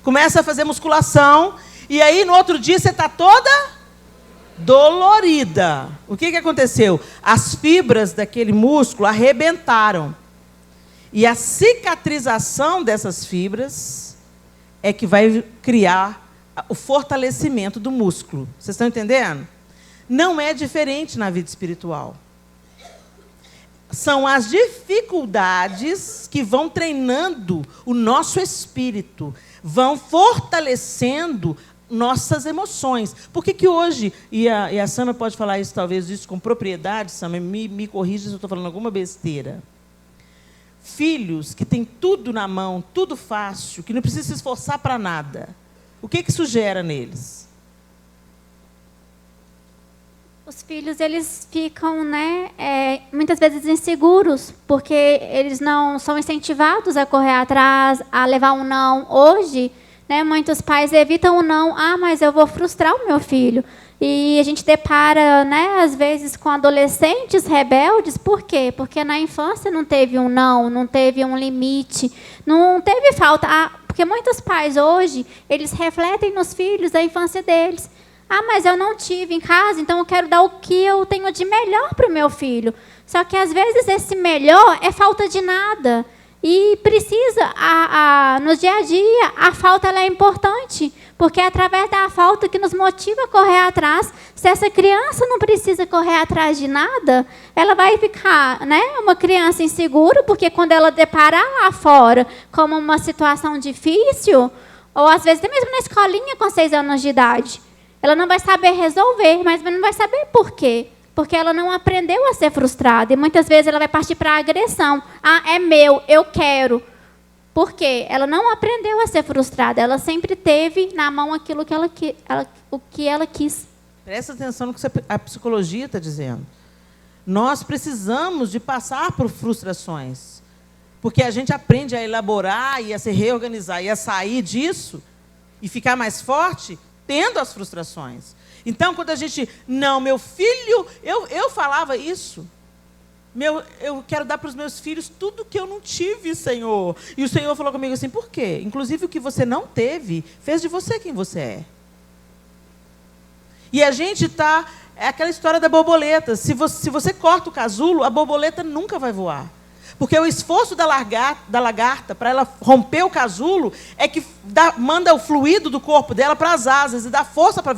Começa a fazer musculação e aí, no outro dia, você está toda dolorida. O que aconteceu? As fibras daquele músculo arrebentaram. E a cicatrização dessas fibras é que vai criar o fortalecimento do músculo. Vocês estão entendendo? Não é diferente na vida espiritual. São as dificuldades que vão treinando o nosso espírito, vão fortalecendo nossas emoções. Por que hoje, e a Sâmia pode falar isso, talvez isso com propriedade, Sâmia, me corrija se eu estou falando alguma besteira. Filhos que têm tudo na mão, tudo fácil, que não precisa se esforçar para nada. O que isso gera neles? Os filhos, eles ficam, muitas vezes inseguros, porque eles não são incentivados a correr atrás, a levar um não. Hoje, muitos pais evitam o não. Mas eu vou frustrar o meu filho. E a gente depara, às vezes, com adolescentes rebeldes. Por quê? Porque na infância não teve um não, não teve um limite, não teve falta. Porque muitos pais hoje, eles refletem nos filhos da infância deles. Mas eu não tive em casa, então eu quero dar o que eu tenho de melhor para o meu filho. Só que, às vezes, esse melhor é falta de nada. E precisa, no dia a dia, a falta ela é importante, porque é através da falta que nos motiva a correr atrás. Se essa criança não precisa correr atrás de nada, ela vai ficar, né, uma criança insegura, porque quando ela deparar lá fora como uma situação difícil, ou às vezes até mesmo na escolinha com 6 anos de idade, ela não vai saber resolver, mas não vai saber por quê. Porque ela não aprendeu a ser frustrada. E muitas vezes ela vai partir para a agressão. Ah, é meu, eu quero. Por quê? Ela não aprendeu a ser frustrada. Ela sempre teve na mão aquilo que ela quis. Presta atenção no que a psicologia está dizendo. Nós precisamos de passar por frustrações. Porque a gente aprende a elaborar e a se reorganizar e a sair disso e ficar mais forte tendo as frustrações. Então, quando a gente... Não, meu filho... Eu falava isso. Eu quero dar para os meus filhos tudo que eu não tive, Senhor. E o Senhor falou comigo assim, por quê? Inclusive, o que você não teve, fez de você quem você é. E a gente está... É aquela história da borboleta. Se você corta o casulo, a borboleta nunca vai voar. Porque o esforço da lagarta para ela romper o casulo é que manda o fluido do corpo dela para as asas e dá força para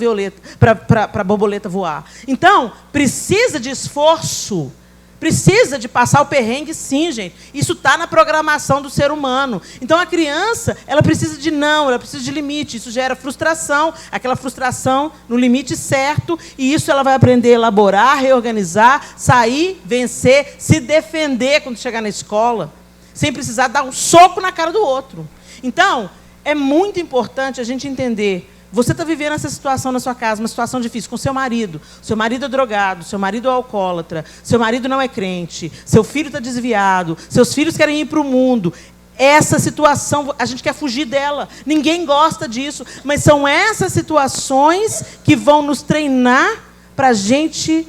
a borboleta voar. Então, precisa de esforço. Precisa de passar o perrengue, sim, gente. Isso está na programação do ser humano. Então, a criança, ela precisa de não, ela precisa de limite. Isso gera frustração, aquela frustração no limite certo, e isso ela vai aprender a elaborar, reorganizar, sair, vencer, se defender quando chegar na escola, sem precisar dar um soco na cara do outro. Então, é muito importante a gente entender. Você está vivendo essa situação na sua casa, uma situação difícil, com seu marido. Seu marido é drogado, seu marido é alcoólatra, seu marido não é crente, seu filho está desviado, seus filhos querem ir para o mundo. Essa situação, a gente quer fugir dela. Ninguém gosta disso. Mas são essas situações que vão nos treinar para a gente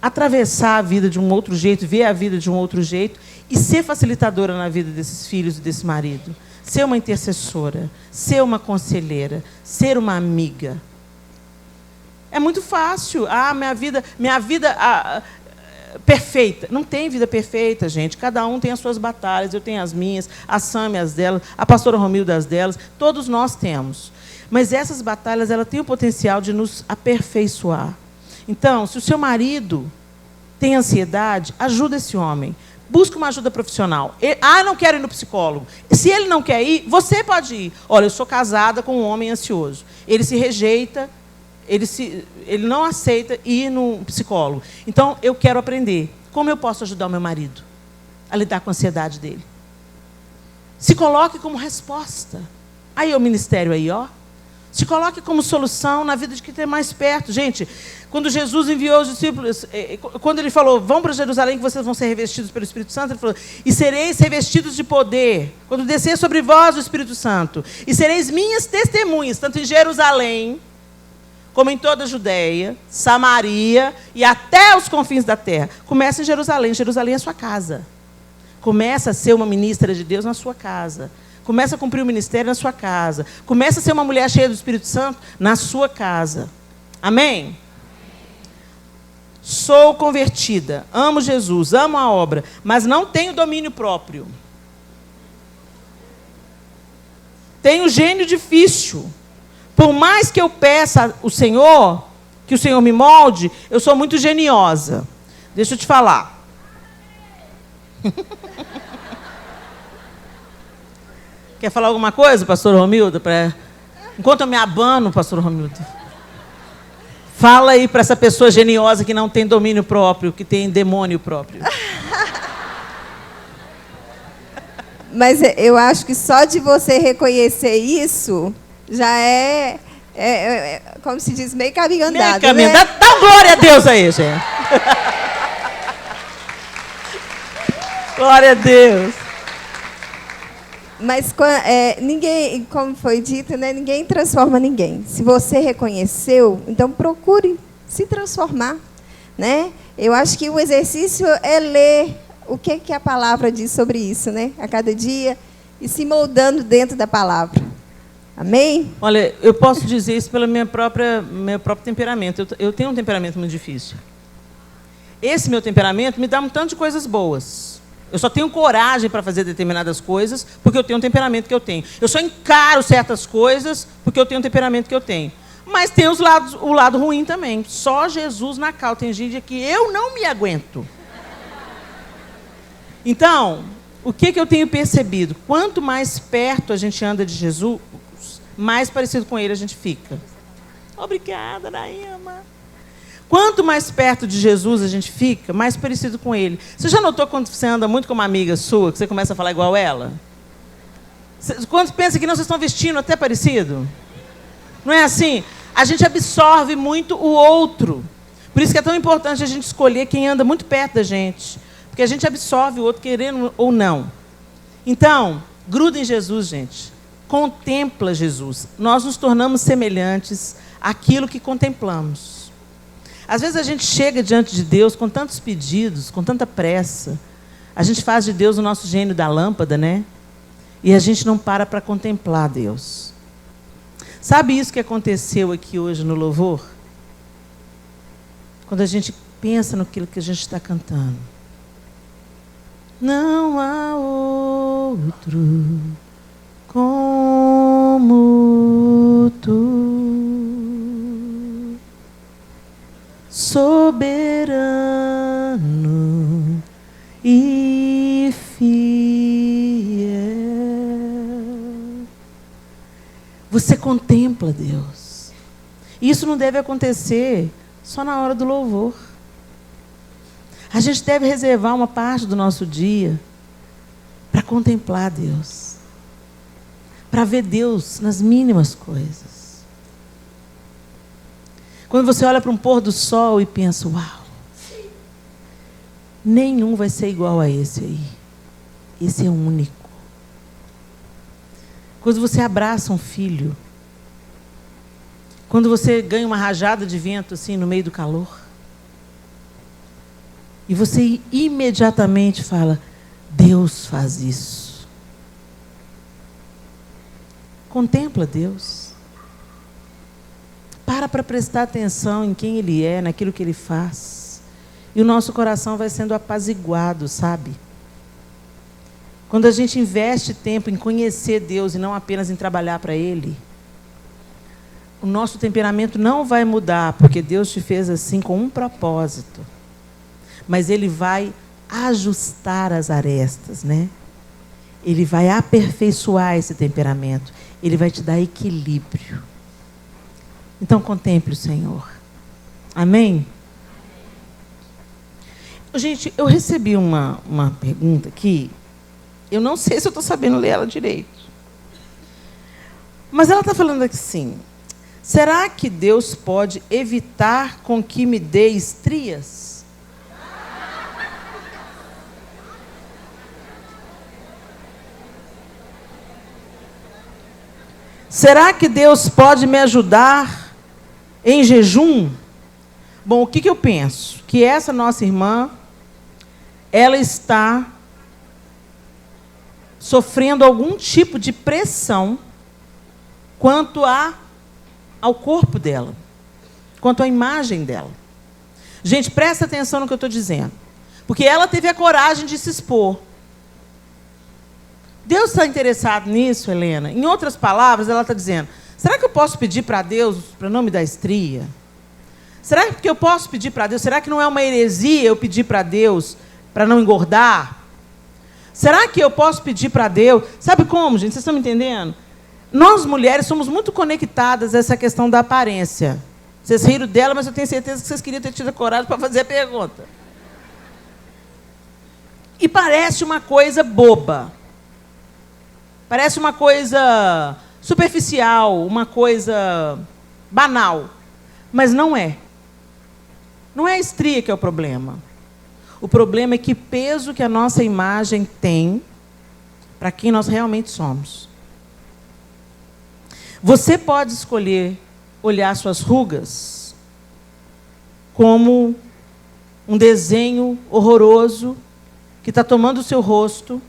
atravessar a vida de um outro jeito, ver a vida de um outro jeito e ser facilitadora na vida desses filhos e desse marido. Ser uma intercessora, ser uma conselheira, ser uma amiga. É muito fácil. Ah, minha vida perfeita. Não tem vida perfeita, gente. Cada um tem as suas batalhas. Eu tenho as minhas, a Sami as delas, a pastora Romilda as delas. Todos nós temos. Mas essas batalhas, ela tem o potencial de nos aperfeiçoar. Então, se o seu marido tem ansiedade, ajuda esse homem. Busca uma ajuda profissional. Não quero ir no psicólogo. Se ele não quer ir, você pode ir. Olha, eu sou casada com um homem ansioso. Ele se rejeita, ele não aceita ir no psicólogo. Então, eu quero aprender. Como eu posso ajudar o meu marido a lidar com a ansiedade dele? Se coloque como resposta. Aí é o ministério aí, ó. Se coloque como solução na vida de quem tem mais perto. Gente, quando Jesus enviou os discípulos, quando ele falou, vão para Jerusalém que vocês vão ser revestidos pelo Espírito Santo, ele falou, e sereis revestidos de poder, quando descer sobre vós o Espírito Santo, e sereis minhas testemunhas, tanto em Jerusalém, como em toda a Judéia, Samaria e até os confins da terra. Começa em Jerusalém. Jerusalém é a sua casa. Começa a ser uma ministra de Deus na sua casa. Começa a cumprir o ministério na sua casa. Começa a ser uma mulher cheia do Espírito Santo na sua casa. Amém? Sou convertida, amo Jesus, amo a obra, mas não tenho domínio próprio. Tenho gênio difícil. Por mais que eu peça ao Senhor, que o Senhor me molde, eu sou muito geniosa. Deixa eu te falar. Quer falar alguma coisa, pastor Romilda? Enquanto eu me abano, pastor Romilda. Fala aí para essa pessoa geniosa que não tem domínio próprio, que tem demônio próprio. Mas eu acho que só de você reconhecer isso, já é como se diz, meio caminho andado. Meio caminho andado. Né? Dá glória a Deus aí, gente. Glória a Deus. Mas ninguém, como foi dito, né, ninguém transforma ninguém. Se você reconheceu, então procure se transformar. Né? Eu acho que o exercício é ler o que a palavra diz sobre isso, né? A cada dia, e se moldando dentro da palavra. Amém? Olha, eu posso dizer isso pelo meu próprio temperamento. Eu tenho um temperamento muito difícil. Esse meu temperamento me dá um tanto de coisas boas. Eu só tenho coragem para fazer determinadas coisas porque eu tenho um temperamento que eu tenho. Eu só encaro certas coisas porque eu tenho um temperamento que eu tenho. Mas tem o lado ruim também. Só Jesus na causa. Tem gente que eu não me aguento. Então, o que eu tenho percebido? Quanto mais perto a gente anda de Jesus, mais parecido com ele a gente fica. Obrigada, Naima. Quanto mais perto de Jesus a gente fica, mais parecido com ele. Você já notou quando você anda muito com uma amiga sua, que você começa a falar igual ela? Quando pensa que não, vocês estão vestindo até parecido? Não é assim? A gente absorve muito o outro. Por isso que é tão importante a gente escolher quem anda muito perto da gente. Porque a gente absorve o outro, querendo ou não. Então, gruda em Jesus, gente. Contempla Jesus. Nós nos tornamos semelhantes àquilo que contemplamos. Às vezes a gente chega diante de Deus com tantos pedidos, com tanta pressa. A gente faz de Deus o nosso gênio da lâmpada, né? E a gente não para contemplar Deus. Sabe isso que aconteceu aqui hoje no louvor? Quando a gente pensa naquilo que a gente está cantando. Não há outro como tu, soberano e fiel. Você contempla Deus. Isso não deve acontecer só na hora do louvor. A gente deve reservar uma parte do nosso dia para contemplar Deus. Para ver Deus nas mínimas coisas. Quando você olha para um pôr do sol e pensa, uau, nenhum vai ser igual a esse aí. Esse é único. Quando você abraça um filho, quando você ganha uma rajada de vento assim no meio do calor, e você imediatamente fala, Deus faz isso. Contempla Deus. Para prestar atenção em quem Ele é, naquilo que Ele faz. E o nosso coração vai sendo apaziguado, sabe? Quando a gente investe tempo em conhecer Deus e não apenas em trabalhar para Ele, o nosso temperamento não vai mudar, porque Deus te fez assim com um propósito. Mas Ele vai ajustar as arestas, né? Ele vai aperfeiçoar esse temperamento. Ele vai te dar equilíbrio. Então, contemple o Senhor. Amém? Gente, eu recebi uma pergunta aqui. Eu não sei se eu estou sabendo ler ela direito. Mas ela está falando assim. Será que Deus pode evitar com que me dê estrias? Será que Deus pode me ajudar em jejum? Bom, o que eu penso? Que essa nossa irmã, ela está sofrendo algum tipo de pressão quanto ao corpo dela, quanto à imagem dela. Gente, presta atenção no que eu estou dizendo. Porque ela teve a coragem de se expor. Deus está interessado nisso, Helena? Em outras palavras, ela está dizendo, será que eu posso pedir para Deus para não me dar estria? Será que eu posso pedir para Deus? Será que não é uma heresia eu pedir para Deus para não engordar? Será que eu posso pedir para Deus? Sabe como, gente? Vocês estão me entendendo? Nós, mulheres, somos muito conectadas a essa questão da aparência. Vocês riram dela, mas eu tenho certeza que vocês queriam ter tido a coragem para fazer a pergunta. E parece uma coisa boba. Parece uma coisa superficial, uma coisa banal. Mas não é. Não é a estria que é o problema. O problema é que peso que a nossa imagem tem para quem nós realmente somos. Você pode escolher olhar suas rugas como um desenho horroroso que está tomando o seu rosto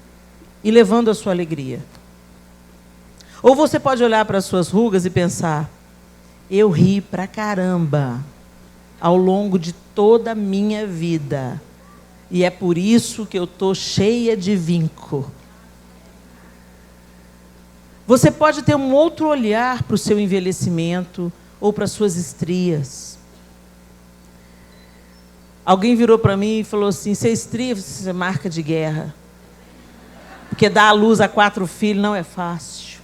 e levando a sua alegria. Ou você pode olhar para as suas rugas e pensar, eu ri pra caramba ao longo de toda a minha vida. E é por isso que eu estou cheia de vinco. Você pode ter um outro olhar para o seu envelhecimento ou para as suas estrias. Alguém virou para mim e falou assim, ser estria, você é marca de guerra. Porque dar à luz a 4 filhos não é fácil.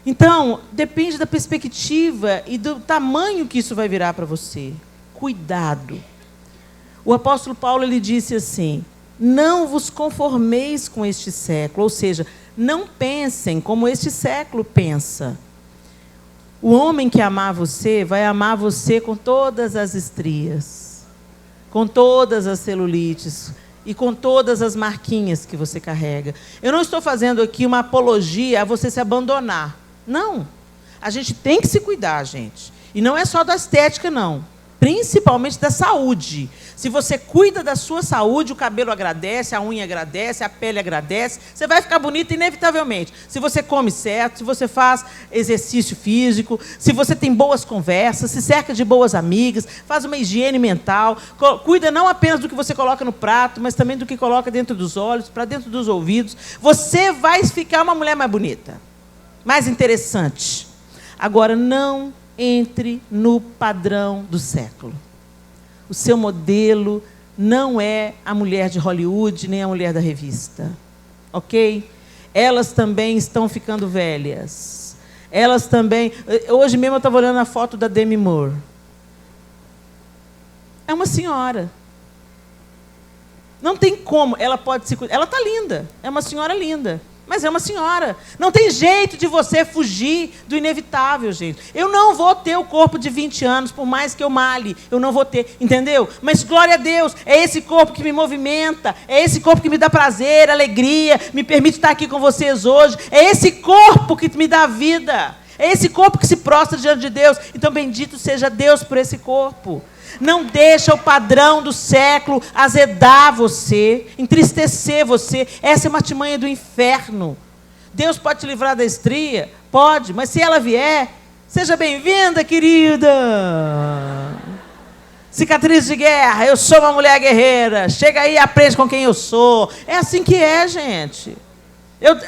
Então, depende da perspectiva e do tamanho que isso vai virar para você. Cuidado. O apóstolo Paulo, ele disse assim, não vos conformeis com este século, ou seja, não pensem como este século pensa. O homem que amar você, vai amar você com todas as estrias, com todas as celulites e com todas as marquinhas que você carrega. Eu não estou fazendo aqui uma apologia a você se abandonar. Não. A gente tem que se cuidar, gente. E não é só da estética, não. Principalmente da saúde. Se você cuida da sua saúde, o cabelo agradece, a unha agradece, a pele agradece, você vai ficar bonita inevitavelmente. Se você come certo, se você faz exercício físico, se você tem boas conversas, se cerca de boas amigas, faz uma higiene mental, cuida não apenas do que você coloca no prato, mas também do que coloca dentro dos olhos, para dentro dos ouvidos, você vai ficar uma mulher mais bonita, mais interessante. Agora, não entre no padrão do século. O seu modelo não é a mulher de Hollywood, nem a mulher da revista. Ok? Elas também estão ficando velhas. Elas também... Hoje mesmo eu estava olhando a foto da Demi Moore. É uma senhora. Não tem como. Ela pode se cuidar. Ela está linda. É uma senhora linda. Mas é uma senhora. Não tem jeito de você fugir do inevitável, gente. Eu não vou ter o corpo de 20 anos, por mais que eu male. Eu não vou ter, entendeu? Mas, glória a Deus, é esse corpo que me movimenta, é esse corpo que me dá prazer, alegria, me permite estar aqui com vocês hoje. É esse corpo que me dá vida. É esse corpo que se prostra diante de Deus. Então, bendito seja Deus por esse corpo. Não deixa o padrão do século azedar você, entristecer você. Essa é uma artimanha do inferno. Deus pode te livrar da estria? Pode, mas se ela vier, seja bem-vinda, querida. Cicatriz de guerra, eu sou uma mulher guerreira. Chega aí e aprende com quem eu sou. É assim que é, gente.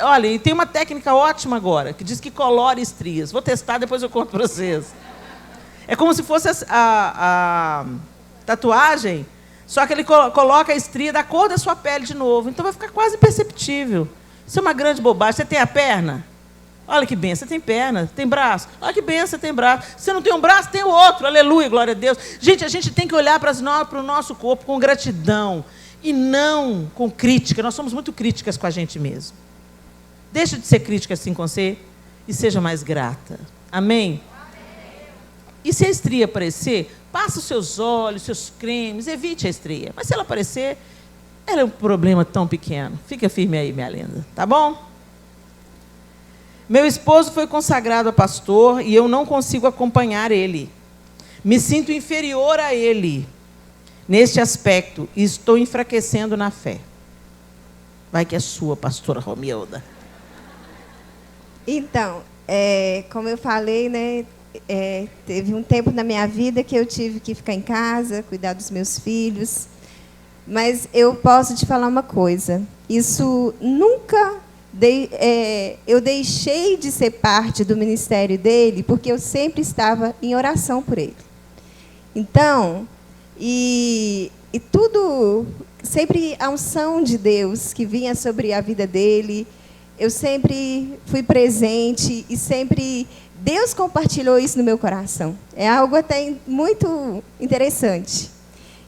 Olha, e tem uma técnica ótima agora, que diz que colore estrias. Vou testar, depois eu conto para vocês. É como se fosse a tatuagem, só que ele coloca a estria da cor da sua pele de novo. Então vai ficar quase imperceptível. Isso é uma grande bobagem. Você tem a perna? Olha que benção, você tem perna. Tem braço? Olha que benção, você tem braço. Você não tem um braço, tem o outro. Aleluia, glória a Deus. Gente, a gente tem que olhar para o nosso corpo com gratidão e não com crítica. Nós somos muito críticas com a gente mesmo. Deixa de ser crítica assim com você e seja mais grata. Amém? E se a estria aparecer, passa os seus olhos, seus cremes, evite a estria. Mas se ela aparecer, ela é um problema tão pequeno. Fica firme aí, minha linda, tá bom? Meu esposo foi consagrado a pastor e eu não consigo acompanhar ele. Me sinto inferior a ele neste aspecto e estou enfraquecendo na fé. Vai que é sua, pastora Romilda. Então, como eu falei, né? Teve um tempo na minha vida que eu tive que ficar em casa, cuidar dos meus filhos. Mas eu posso te falar uma coisa. Isso nunca... eu deixei de ser parte do ministério dele, porque eu sempre estava em oração por ele. Então, e tudo... Sempre a unção de Deus que vinha sobre a vida dele, eu sempre fui presente e sempre... Deus compartilhou isso no meu coração. É algo até muito interessante.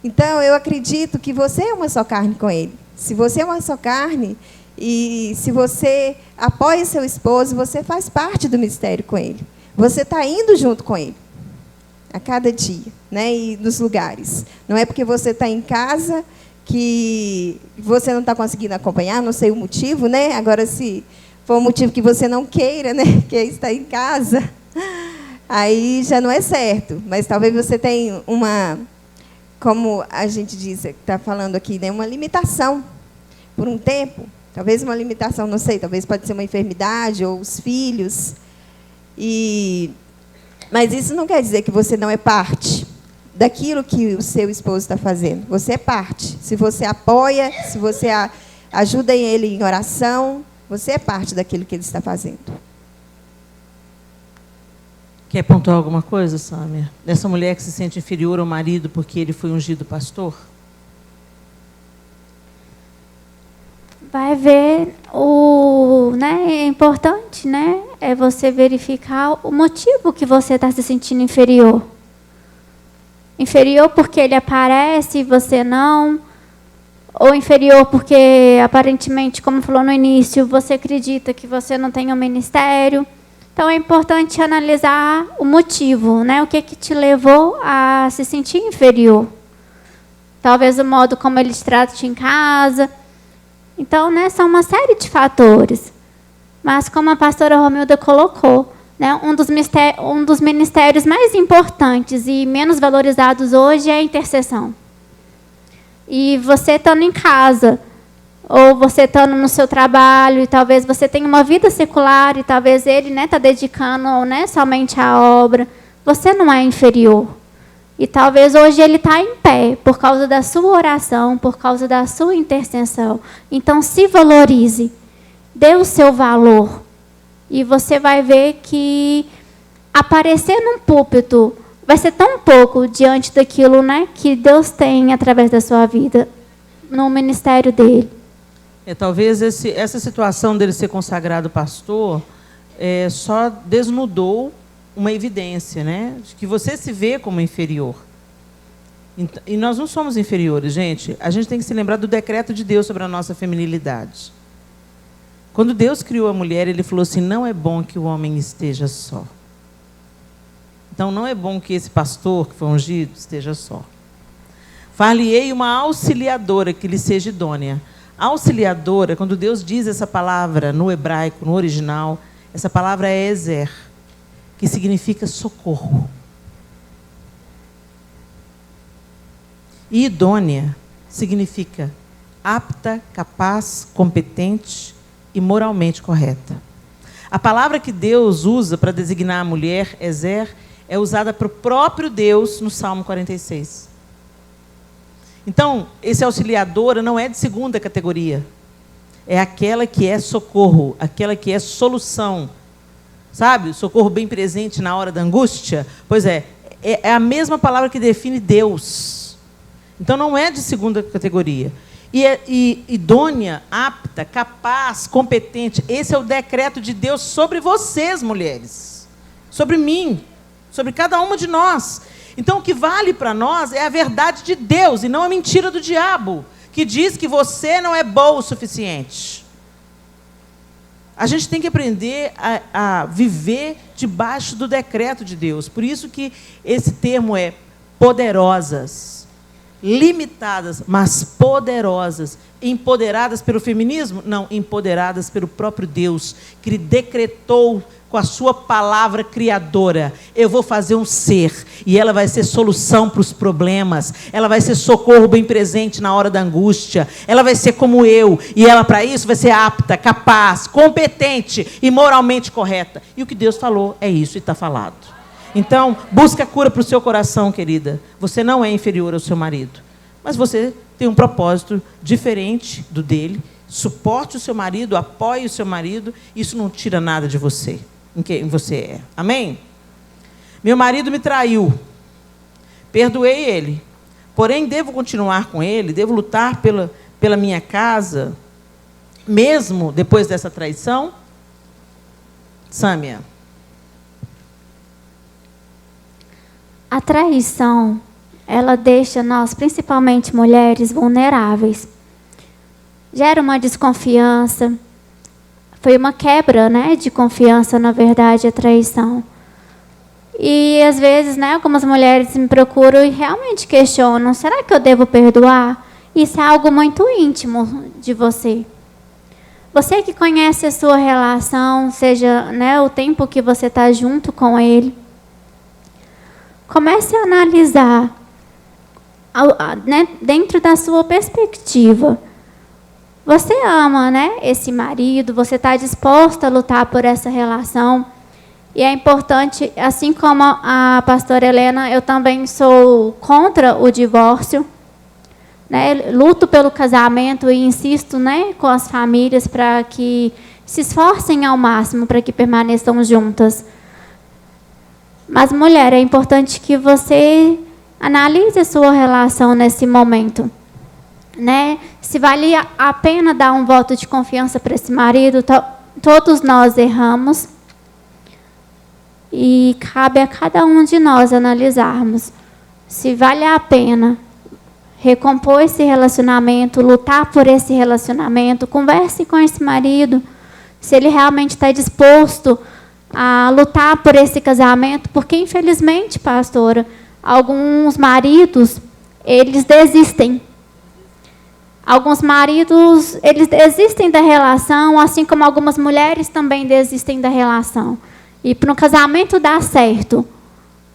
Então, eu acredito que você é uma só carne com ele. Se você é uma só carne, e se você apoia seu esposo, você faz parte do ministério com ele. Você está indo junto com ele, a cada dia, né? E nos lugares. Não é porque você está em casa que você não está conseguindo acompanhar, não sei o motivo, né? Agora, se... for um motivo que você não queira, né, que é estar em casa, aí já não é certo. Mas talvez você tenha uma, como a gente diz, está falando aqui, né, uma limitação por um tempo. Talvez uma limitação, não sei, talvez pode ser uma enfermidade ou os filhos. Mas isso não quer dizer que você não é parte daquilo que o seu esposo está fazendo. Você é parte. Se você apoia, se você ajuda ele em oração, você é parte daquilo que ele está fazendo. Quer pontuar alguma coisa, Sâmia? Dessa mulher que se sente inferior ao marido porque ele foi ungido pastor? Vai ver é importante, né? É você verificar o motivo que você está se sentindo inferior. Inferior porque ele aparece e você não, ou inferior porque aparentemente, como falou no início, você acredita que você não tem um ministério. Então é importante analisar o motivo, né? O que te levou a se sentir inferior? Talvez o modo como ele te trata em casa. Então, né, são uma série de fatores. Mas, como a pastora Romilda colocou, né, um dos ministérios mais importantes e menos valorizados hoje é a intercessão. E você estando em casa, ou você estando no seu trabalho, e talvez você tenha uma vida secular, e talvez ele está dedicando somente à obra, você não é inferior. E talvez hoje ele está em pé por causa da sua oração, por causa da sua intercessão. Então, se valorize, dê o seu valor. E você vai ver que aparecer num púlpito vai ser tão pouco diante daquilo, que Deus tem através da sua vida, no ministério dele. Talvez essa situação dele ser consagrado pastor só desnudou uma evidência, de que você se vê como inferior. E nós não somos inferiores, gente. A gente tem que se lembrar do decreto de Deus sobre a nossa feminilidade. Quando Deus criou a mulher, ele falou assim, não é bom que o homem esteja só. Então, não é bom que esse pastor que foi ungido esteja só. Far-lhe-ei uma auxiliadora que lhe seja idônea. Auxiliadora, quando Deus diz essa palavra no hebraico, no original, essa palavra é ezer, que significa socorro. E idônea significa apta, capaz, competente e moralmente correta. A palavra que Deus usa para designar a mulher, ezer, é usada para o próprio Deus no Salmo 46. Então, esse auxiliadora não é de segunda categoria. É aquela que é socorro, aquela que é solução. Sabe? Socorro bem presente na hora da angústia. Pois é a mesma palavra que define Deus. Então, não é de segunda categoria. E idônea, apta, capaz, competente. Esse é o decreto de Deus sobre vocês, mulheres. Sobre mim. Sobre cada uma de nós. Então, o que vale para nós é a verdade de Deus e não a mentira do diabo, que diz que você não é boa o suficiente. A gente tem que aprender a viver debaixo do decreto de Deus. Por isso que esse termo é poderosas, limitadas, mas poderosas. Empoderadas pelo feminismo? Não, empoderadas pelo próprio Deus, que Ele decretou com a sua palavra criadora. Eu vou fazer um ser, e ela vai ser solução para os problemas, ela vai ser socorro bem presente na hora da angústia, ela vai ser como eu, e ela para isso vai ser apta, capaz, competente e moralmente correta. E o que Deus falou é isso, e está falado. Então, busca a cura para o seu coração, querida. Você não é inferior ao seu marido, mas você tem um propósito diferente do dele. Suporte o seu marido, apoie o seu marido, isso não tira nada de você, em quem você é. Amém? Meu marido me traiu, perdoei ele, porém devo continuar com ele, devo lutar pela minha casa, mesmo depois dessa traição? Sâmia. A traição, ela deixa nós, principalmente mulheres, vulneráveis. Gera uma desconfiança. Foi uma quebra, de confiança, na verdade, a traição. E, às vezes, algumas mulheres me procuram e realmente questionam, será que eu devo perdoar? Isso é algo muito íntimo de você. Você que conhece a sua relação, seja o tempo que você está junto com ele, comece a analisar dentro da sua perspectiva. Você ama, esse marido, você está disposta a lutar por essa relação. E é importante, assim como a pastora Helena, eu também sou contra o divórcio, né? Luto pelo casamento e insisto, né, com as famílias para que se esforcem ao máximo para que permaneçam juntas. Mas, mulher, é importante que você analise a sua relação nesse momento, né? Se vale a pena dar um voto de confiança para esse marido, todos nós erramos. E cabe a cada um de nós analisarmos se vale a pena recompor esse relacionamento, lutar por esse relacionamento. Converse com esse marido, se ele realmente está disposto a lutar por esse casamento, porque, infelizmente, pastora, alguns maridos, eles desistem. Alguns maridos, eles desistem da relação, assim como algumas mulheres também desistem da relação. E para um casamento dar certo,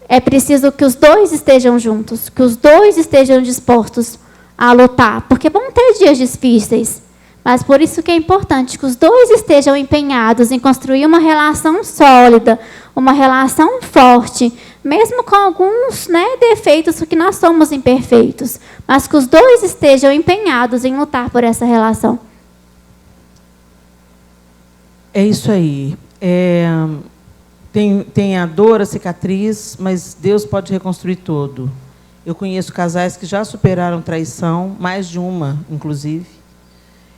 é preciso que os dois estejam juntos, que os dois estejam dispostos a lutar, porque vão ter dias difíceis. Mas por isso que é importante que os dois estejam empenhados em construir uma relação sólida, uma relação forte, mesmo com alguns, né, defeitos, porque nós somos imperfeitos, mas que os dois estejam empenhados em lutar por essa relação. É isso aí. Tem a dor, a cicatriz, mas Deus pode reconstruir tudo. Eu conheço casais que já superaram traição, mais de uma, inclusive,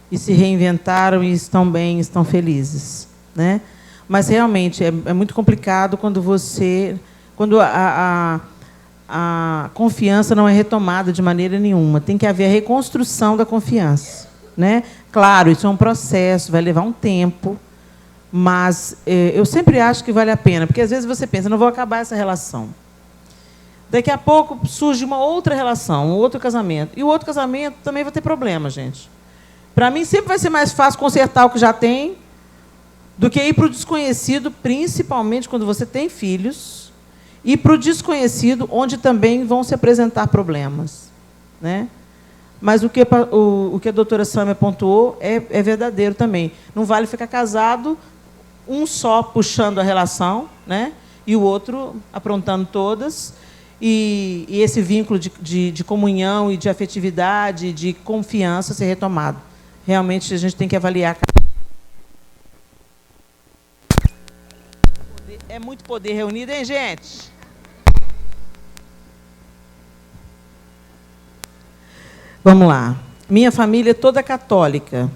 e se reinventaram e estão bem, estão felizes, né? Mas realmente é muito complicado quando a confiança não é retomada de maneira nenhuma. Tem que haver a reconstrução da confiança, né? Claro, isso é um processo, vai levar um tempo, mas eu sempre acho que vale a pena, porque às vezes você pensa, não vou acabar essa relação. Daqui a pouco surge uma outra relação, um outro casamento, e o outro casamento também vai ter problema, gente. Para mim, sempre vai ser mais fácil consertar o que já tem do que ir para o desconhecido, principalmente quando você tem filhos, e para o desconhecido, onde também vão se apresentar problemas, né? Mas o que a doutora Sâmia pontuou é verdadeiro também. Não vale ficar casado, um só puxando a relação, né? E o outro aprontando todas, e esse vínculo de comunhão e de afetividade, de confiança ser retomado. Realmente, a gente tem que avaliar. É muito poder reunido, hein, gente? Vamos lá. Minha família é toda católica.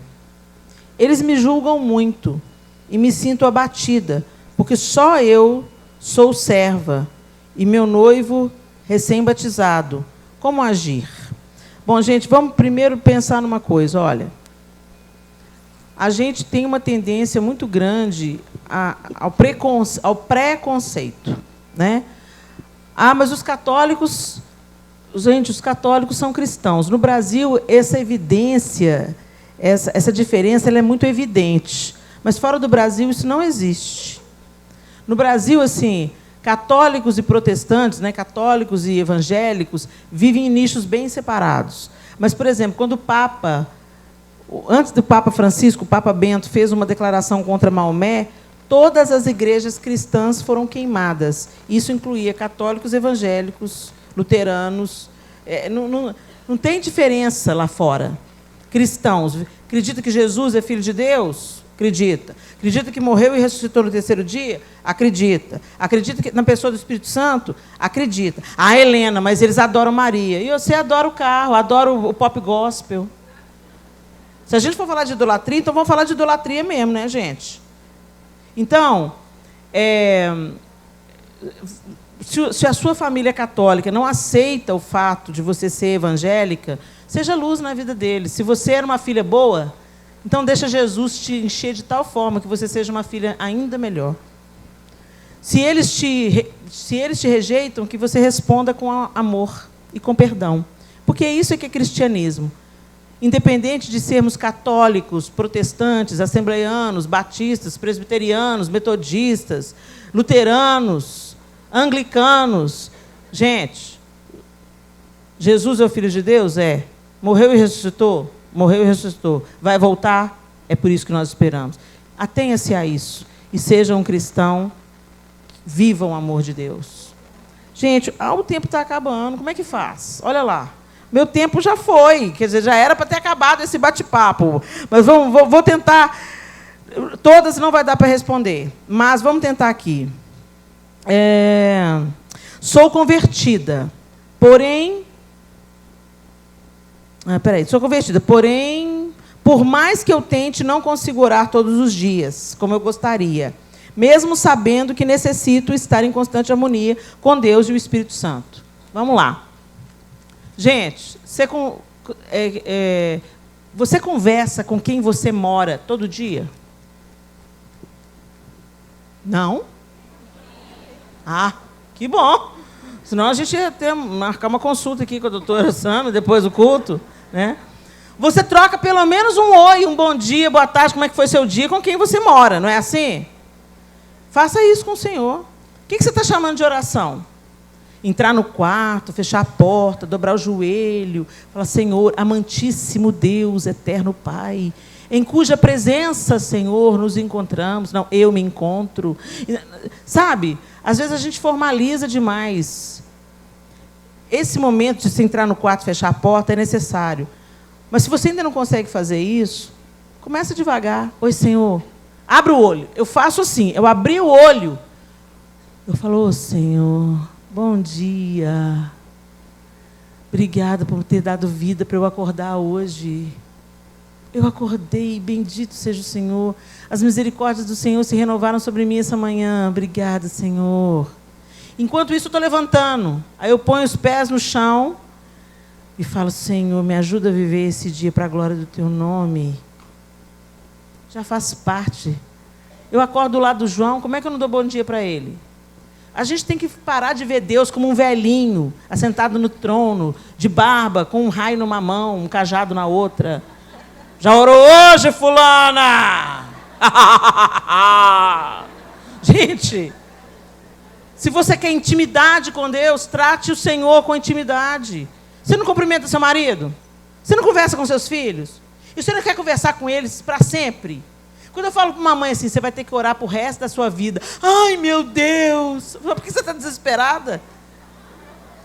Eles me julgam muito e me sinto abatida, porque só eu sou serva e meu noivo recém-batizado. Como agir? Bom, gente, vamos primeiro pensar numa coisa. Olha, a gente tem uma tendência muito grande ao preconceito, né? Ah, mas os católicos... Gente, os católicos são cristãos. No Brasil, essa evidência, essa diferença, ela é muito evidente. Mas fora do Brasil, isso não existe. No Brasil, assim, católicos e protestantes, né, católicos e evangélicos, vivem em nichos bem separados. Mas, por exemplo, quando o Papa... Antes do Papa Francisco, o Papa Bento fez uma declaração contra Maomé, todas as igrejas cristãs foram queimadas. Isso incluía católicos, evangélicos, luteranos. Não tem diferença lá fora. Cristãos. Acredita que Jesus é filho de Deus? Acredita. Acredita que morreu e ressuscitou no terceiro dia? Acredita. Acredita que na pessoa do Espírito Santo? Acredita. Ah, Helena, mas eles adoram Maria. E você adora o carro, adora o pop gospel. Se a gente for falar de idolatria, então vamos falar de idolatria mesmo, né, gente? Então, se a sua família católica não aceita o fato de você ser evangélica, seja luz na vida deles. Se você era uma filha boa, então deixa Jesus te encher de tal forma que você seja uma filha ainda melhor. Se eles te rejeitam, que você responda com amor e com perdão. Porque isso é que é cristianismo. Independente de sermos católicos, protestantes, assembleianos, batistas, presbiterianos, metodistas, luteranos, anglicanos. Gente, Jesus é o Filho de Deus? É. Morreu e ressuscitou? Morreu e ressuscitou. Vai voltar? É por isso que nós esperamos. Atenha-se a isso. E seja um cristão Viva o amor de Deus. Gente, o tempo está acabando. Como é que faz? Olha lá. Meu tempo já foi. Quer dizer, já era para ter acabado esse bate-papo. Mas vou tentar. Todas não vai dar para responder. Mas vamos tentar aqui. Sou convertida. Porém... Sou convertida. Porém, por mais que eu tente, não consigo orar todos os dias, como eu gostaria. Mesmo sabendo que necessito estar em constante harmonia com Deus e o Espírito Santo. Vamos lá. Gente, você conversa com quem você mora todo dia? Não? Ah, que bom. Senão a gente ia marcar uma consulta aqui com a doutora Sandra, depois do culto. Né? Você troca pelo menos um oi, um bom dia, boa tarde, como é que foi seu dia, com quem você mora, não é assim? Faça isso com o Senhor. O que você está chamando de oração? Entrar no quarto, fechar a porta, dobrar o joelho, falar, Senhor, amantíssimo Deus, eterno Pai, em cuja presença, Senhor, nos encontramos. Não, eu me encontro. Sabe, às vezes a gente formaliza demais. Esse momento de se entrar no quarto, fechar a porta, é necessário. Mas se você ainda não consegue fazer isso, começa devagar. Oi, Senhor. Abre o olho. Eu faço assim, eu abri o olho. Eu falo, Senhor, bom dia. Obrigada por ter dado vida para eu acordar hoje. Eu acordei, bendito seja o Senhor. As misericórdias do Senhor se renovaram sobre mim essa manhã. Obrigada, Senhor. Enquanto isso, eu estou levantando. Aí eu ponho os pés no chão e falo, Senhor, me ajuda a viver esse dia para a glória do Teu nome. Já faz parte. Eu acordo do lado do João, como é que eu não dou bom dia para ele? A gente tem que parar de ver Deus como um velhinho, assentado no trono, de barba, com um raio numa mão, um cajado na outra. Já orou hoje, fulana? Gente, se você quer intimidade com Deus, trate o Senhor com intimidade. Você não cumprimenta seu marido? Você não conversa com seus filhos? E você não quer conversar com eles para sempre? Quando eu falo para uma mãe assim, você vai ter que orar para o resto da sua vida. Ai, meu Deus! Por que você está desesperada?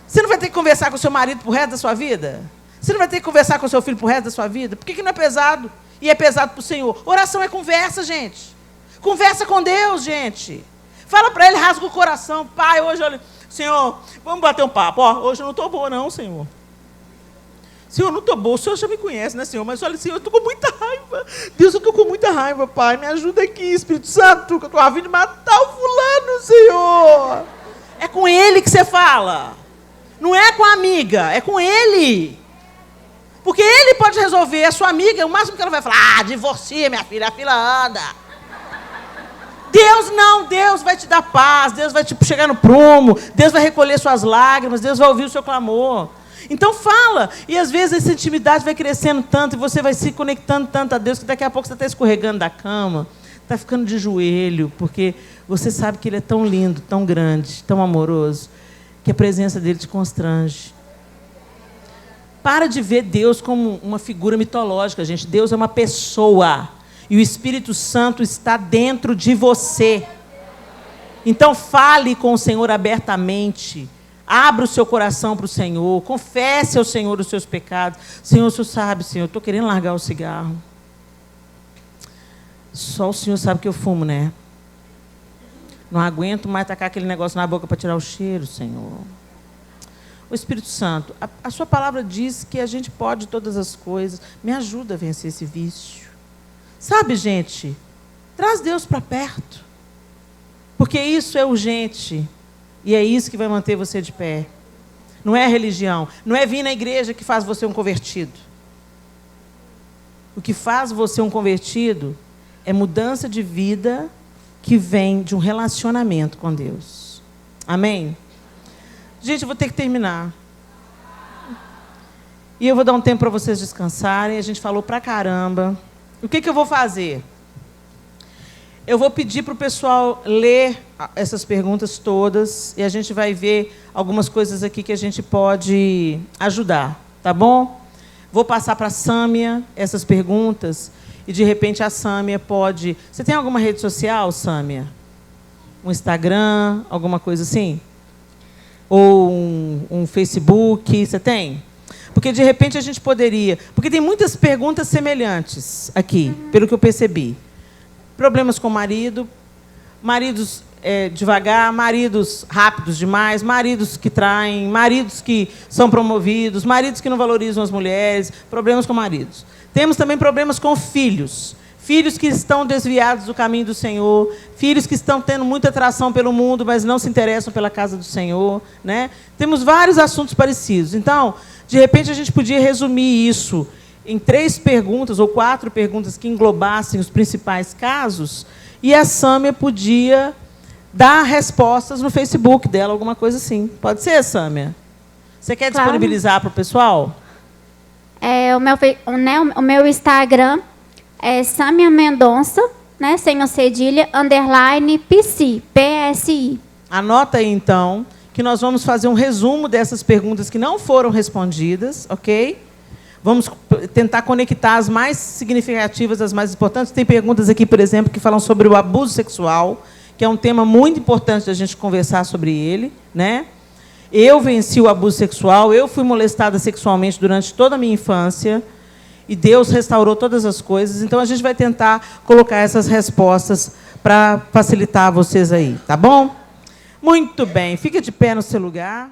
Você não vai ter que conversar com o seu marido para o resto da sua vida? Você não vai ter que conversar com o seu filho para o resto da sua vida? Por que não é pesado? E é pesado para o Senhor. Oração é conversa, gente. Conversa com Deus, gente. Fala para Ele, rasga o coração. Pai, hoje, olha, Senhor, vamos bater um papo. Ó, hoje eu não estou boa, não, Senhor. Senhor, eu não estou boa. O Senhor já me conhece, né, Senhor? Mas olha, Senhor, eu estou com muita raiva. Deus, eu estou com muita raiva, Pai. Me ajuda aqui, Espírito Santo, que eu estou a fim de matar o fulano, Senhor. É com Ele que você fala. Não é com a amiga, é com Ele. Porque Ele pode resolver. A sua amiga, o máximo que ela vai falar, divorcia, minha filha, a filha anda. Deus não, Deus vai te dar paz, Deus vai te chegar no prumo, Deus vai recolher suas lágrimas, Deus vai ouvir o seu clamor. Então fala, e às vezes essa intimidade vai crescendo tanto, e você vai se conectando tanto a Deus, que daqui a pouco você está escorregando da cama, está ficando de joelho, porque você sabe que Ele é tão lindo, tão grande, tão amoroso, que a presença dEle te constrange. Para de ver Deus como uma figura mitológica, gente. Deus é uma pessoa. E o Espírito Santo está dentro de você. Então fale com o Senhor abertamente. Abra o seu coração para o Senhor. Confesse ao Senhor os seus pecados. Senhor, o Senhor sabe, Senhor, eu estou querendo largar o cigarro. Só o Senhor sabe que eu fumo, né? Não aguento mais tacar aquele negócio na boca para tirar o cheiro, Senhor. O Espírito Santo, a sua palavra diz que a gente pode todas as coisas. Me ajuda a vencer esse vício. Sabe, gente, traz Deus para perto. Porque isso é urgente. E é isso que vai manter você de pé. Não é a religião. Não é vir na igreja que faz você um convertido. O que faz você um convertido é mudança de vida que vem de um relacionamento com Deus. Amém? Gente, eu vou ter que terminar. E eu vou dar um tempo para vocês descansarem. A gente falou pra caramba. O que eu vou fazer? Eu vou pedir para o pessoal ler essas perguntas todas e a gente vai ver algumas coisas aqui que a gente pode ajudar, tá bom? Vou passar para a Sâmia essas perguntas e, de repente, a Sâmia pode... Você tem alguma rede social, Sâmia? Um Instagram, alguma coisa assim? Ou um Facebook, você tem? Porque, de repente, a gente poderia... Porque tem muitas perguntas semelhantes aqui, pelo que eu percebi. Problemas com o marido, maridos devagar, maridos rápidos demais, maridos que traem, maridos que são promovidos, maridos que não valorizam as mulheres, problemas com maridos. Temos também problemas com filhos. Filhos que estão desviados do caminho do Senhor, filhos que estão tendo muita atração pelo mundo, mas não se interessam pela casa do Senhor, né? Temos vários assuntos parecidos. Então, de repente, a gente podia resumir isso em 3 perguntas ou 4 perguntas que englobassem os principais casos, e a Sâmia podia dar respostas no Facebook dela, alguma coisa assim. Pode ser, Sâmia? Você quer disponibilizar para o pessoal? O meu Instagram é Sâmia Mendonça, né, sem o cedilha, _ PC, PSI. Anota aí, então, que nós vamos fazer um resumo dessas perguntas que não foram respondidas, ok? Vamos tentar conectar as mais significativas, as mais importantes. Tem perguntas aqui, por exemplo, que falam sobre o abuso sexual, que é um tema muito importante da gente conversar sobre ele, né? Eu venci o abuso sexual, eu fui molestada sexualmente durante toda a minha infância, e Deus restaurou todas as coisas. Então, a gente vai tentar colocar essas respostas para facilitar vocês aí, tá bom? Muito bem. Fica de pé no seu lugar.